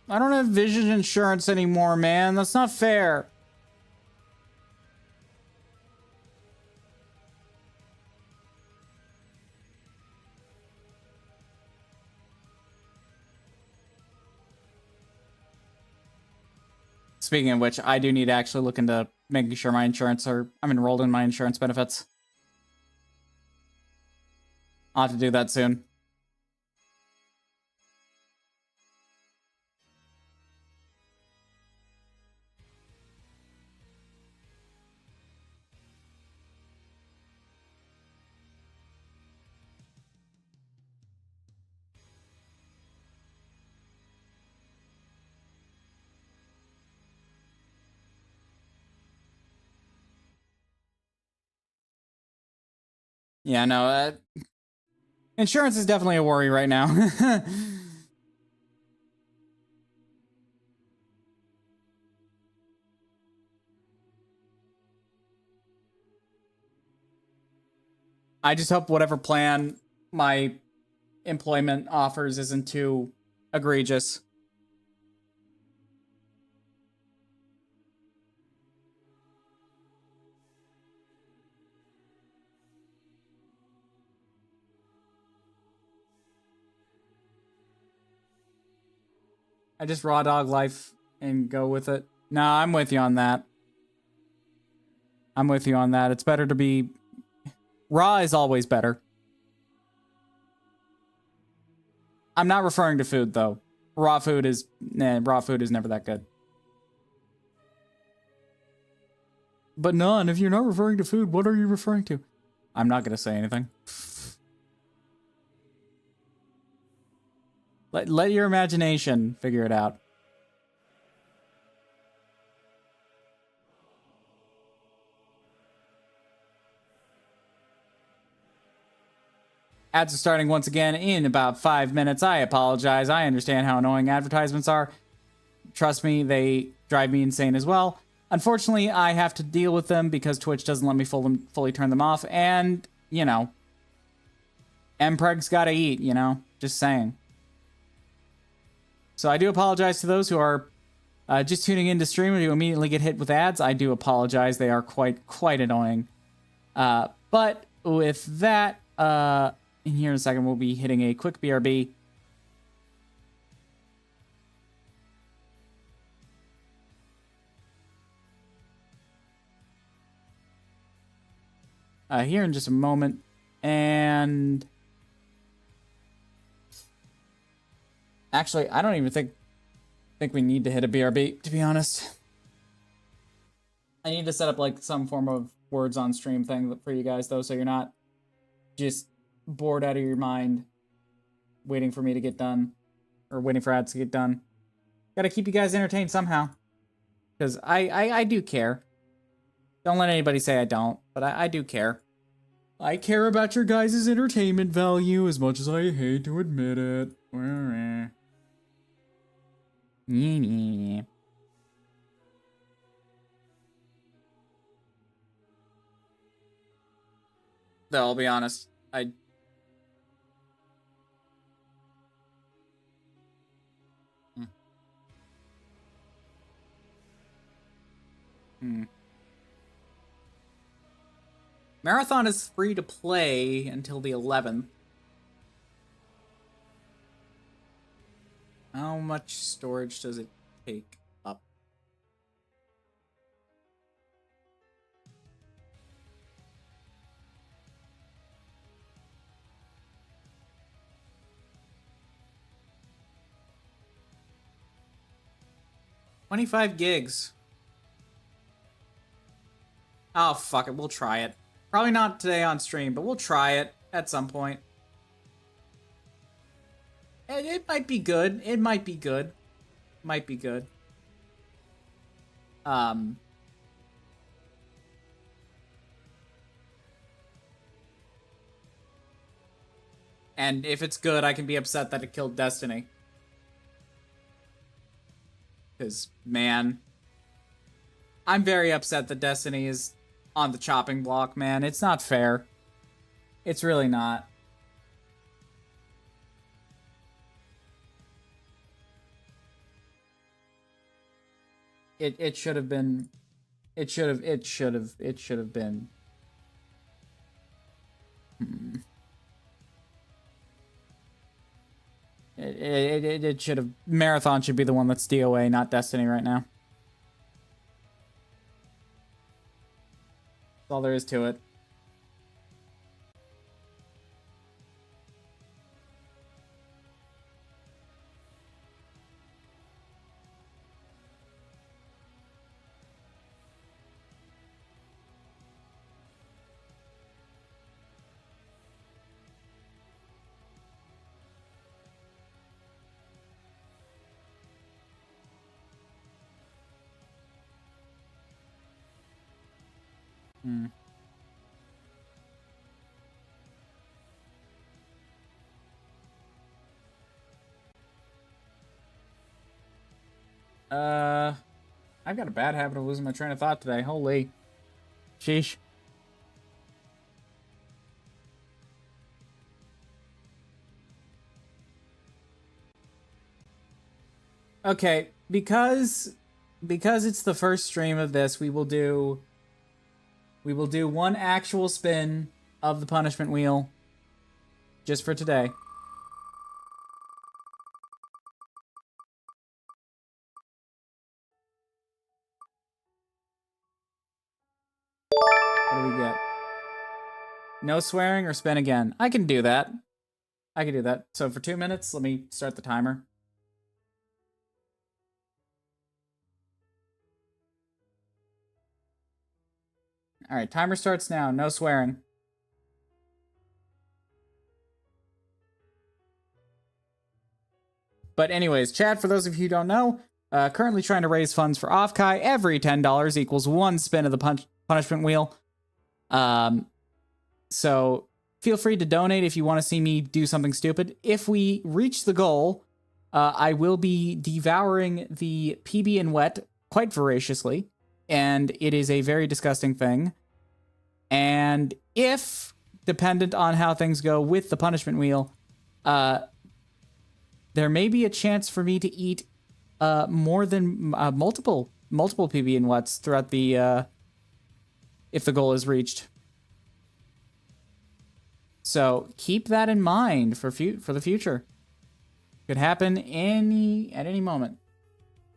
I don't have vision insurance anymore, man. That's not fair. Speaking of which, I do need to actually look into making sure my insurance I'm enrolled in my insurance benefits. I'll have to do that soon. Yeah, no, insurance is definitely a worry right now. I just hope whatever plan my employment offers isn't too egregious. I just raw dog life and go with it. No, I'm with you on that. I'm with you on that. It's better to be... Raw is always better. I'm not referring to food, though. Raw food is never that good. But none, if you're not referring to food, what are you referring to? I'm not going to say anything. Let your imagination figure it out. Ads are starting once again in about 5 minutes. I apologize. I understand how annoying advertisements are. Trust me, they drive me insane as well. Unfortunately, I have to deal with them because Twitch doesn't let me fully turn them off. And, you know, Mpreg's gotta eat, you know? Just saying. So I do apologize to those who are just tuning in to stream and who immediately get hit with ads. I do apologize. They are quite annoying. But with that, in here in a second, we'll be hitting a quick BRB. Here in just a moment. And actually, I don't even think we need to hit a BRB, to be honest. I need to set up like some form of words on stream thing for you guys, though, so you're not just bored out of your mind waiting for me to get done, or waiting for ads to get done. Gotta keep you guys entertained somehow, because I do care. Don't let anybody say I don't, but I do care. I care about your guys' entertainment value as much as I hate to admit it. Though I'll be honest, Marathon is free to play until the 11th. How much storage does it take up? $25 gigs. Oh, fuck it. We'll try it. Probably not today on stream, but we'll try it at some point. It might be good. It might be good. Might be good. And if it's good, I can be upset that it killed Destiny. Because, man, I'm very upset that Destiny is on the chopping block, man. It's not fair. It's really not. It should have been. It should have been. It should have. Marathon should be the one that's DOA, not Destiny right now. That's all there is to it. I've got a bad habit of losing my train of thought today. Holy. Sheesh. Okay, because it's the first stream of this, we will do one actual spin of the punishment wheel just for today. What do we get? No swearing or spin again. I can do that. I can do that. So for 2 minutes, let me start the timer. All right, timer starts now. No swearing. But anyways, chat, for those of you who don't know, currently trying to raise funds for Offkai. Every $10 equals one spin of the punishment wheel. So feel free to donate if you want to see me do something stupid. If we reach the goal, I will be devouring the PB and wet quite voraciously, and it is a very disgusting thing. And if, dependent on how things go with the punishment wheel, there may be a chance for me to eat more than multiple PB and wets throughout the if the goal is reached. So keep that in mind for the future. Could happen at any moment.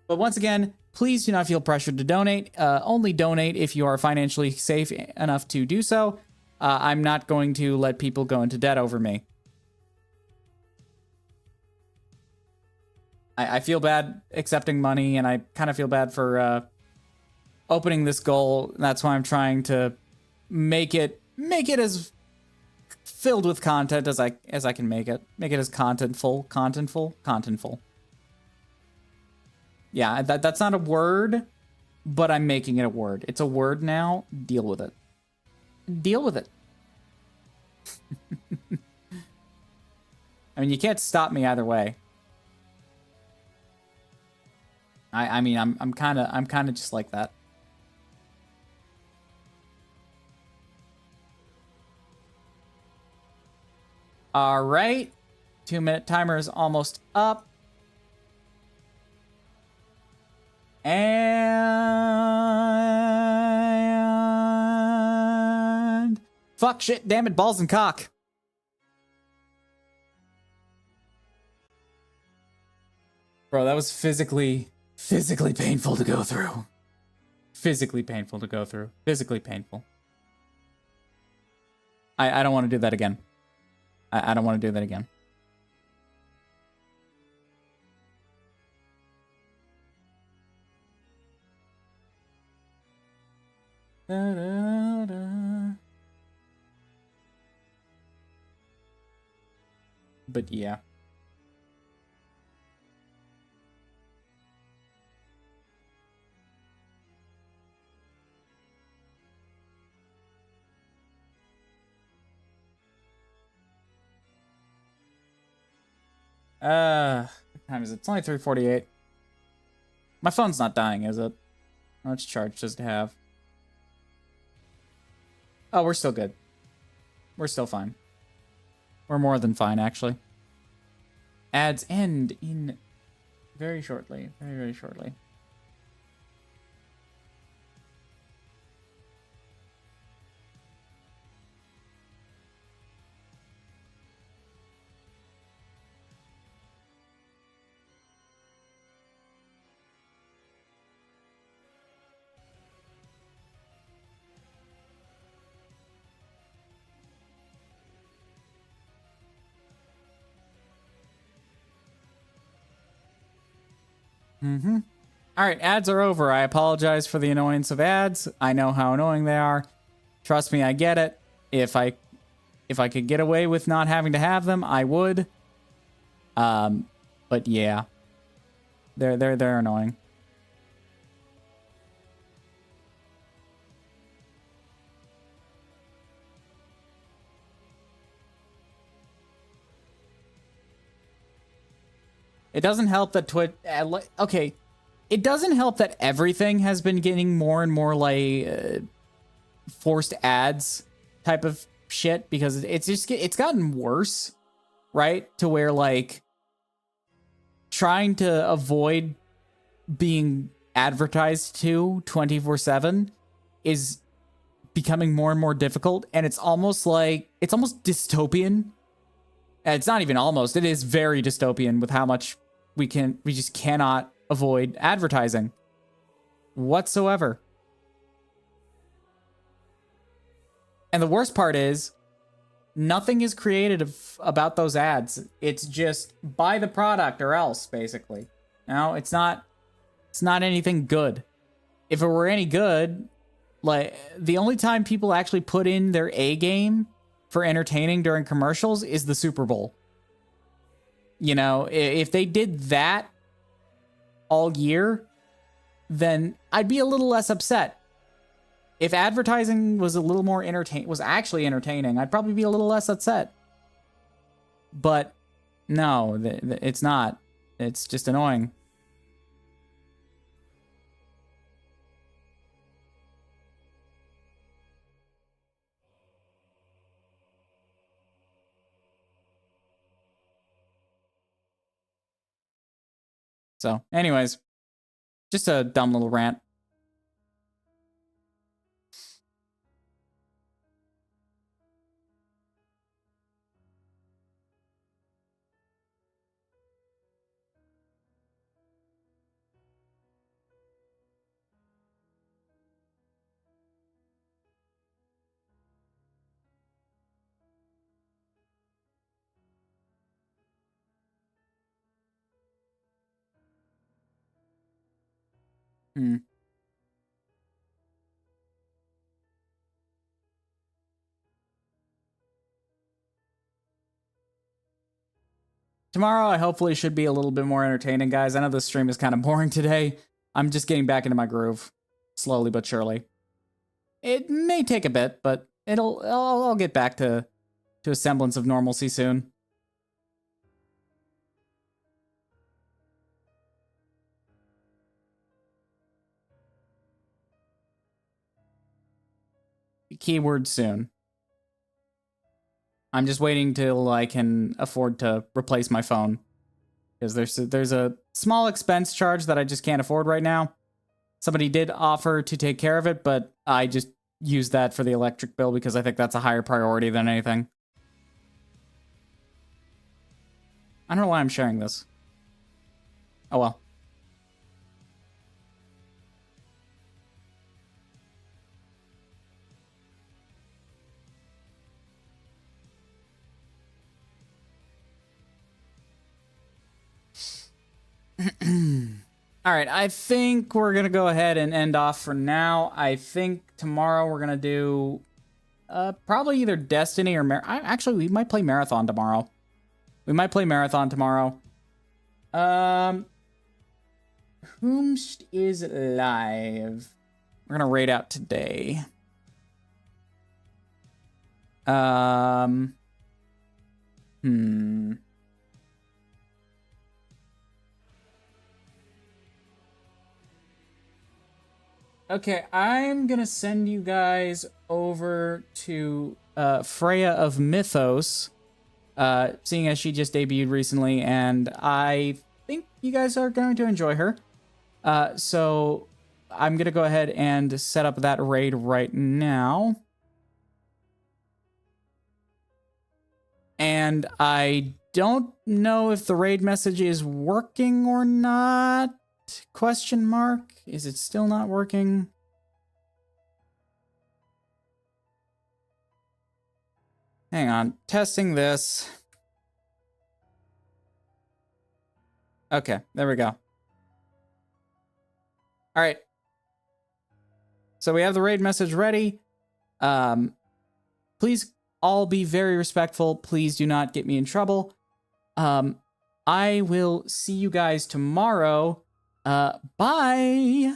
But once again, please do not feel pressured to donate. Only donate if you are financially safe enough to do so. I'm not going to let people go into debt over me. I feel bad accepting money, and I kind of feel bad for opening this goal. That's why I'm trying to make it as filled with content as I can make it. Make it as contentful. Yeah, that's not a word, but I'm making it a word. It's a word now. Deal with it. Deal with it. I mean, you can't stop me either way. I mean, I'm kind of just like that. All right, 2-minute timer is almost up, and fuck, shit, damn it, balls and cock. Bro, that was physically painful to go through. Physically painful to go through. Physically painful. I don't want to do that again. I don't want to do that again. Da, da, da. But yeah. What time is it? It's only 3:48. My phone's not dying, is it? How much charge does it have? Oh, we're still good. We're still fine. We're more than fine, actually. Ads end in very shortly. Very, very shortly. Mm-hmm. All right, ads are over. I apologize for the annoyance of ads. I know how annoying they are. Trust me, I get it. If I could get away with not having to have them, I would. But yeah. They're annoying. It doesn't help that Twitch... okay, it doesn't help that everything has been getting more and more, like, forced ads type of shit, because it's gotten worse, right? To where, like, trying to avoid being advertised to 24/7 is becoming more and more difficult, and it's almost dystopian. It's not even almost, it is very dystopian with how much we just cannot avoid advertising whatsoever. And the worst part is nothing is created about those ads. It's just buy the product or else, basically. No, it's not anything good. If it were any good, like, the only time people actually put in their A game for entertaining during commercials is the Super Bowl. You know, if they did that all year, then I'd be a little less upset. If advertising was a little more actually entertaining, I'd probably be a little less upset. But no, it's not. It's just annoying. So, anyways, just a dumb little rant. Tomorrow, I hopefully should be a little bit more entertaining, guys. I know this stream is kind of boring today. I'm just getting back into my groove, slowly but surely. It may take a bit, but I'll get back to a semblance of normalcy soon. Keyword soon. I'm just waiting till I can afford to replace my phone, because there's a small expense charge that I just can't afford right now. Somebody did offer to take care of it, but I just use that for the electric bill because I think that's a higher priority than anything. I don't know why I'm sharing this. Oh well. All right, I think we're going to go ahead and end off for now. I think tomorrow we're going to do probably either Destiny or... Actually, we might play Marathon tomorrow. Whomst is live? We're going to raid out today. Okay, I'm gonna send you guys over to Freya of Mythos, seeing as she just debuted recently, and I think you guys are going to enjoy her. So I'm gonna go ahead and set up that raid right now. And I don't know if the raid message is working or not. Question mark? Is it still not working? Hang on. Testing this. Okay, there we go. All right. So we have the raid message ready. Please all be very respectful. Please do not get me in trouble. I will see you guys tomorrow. Bye.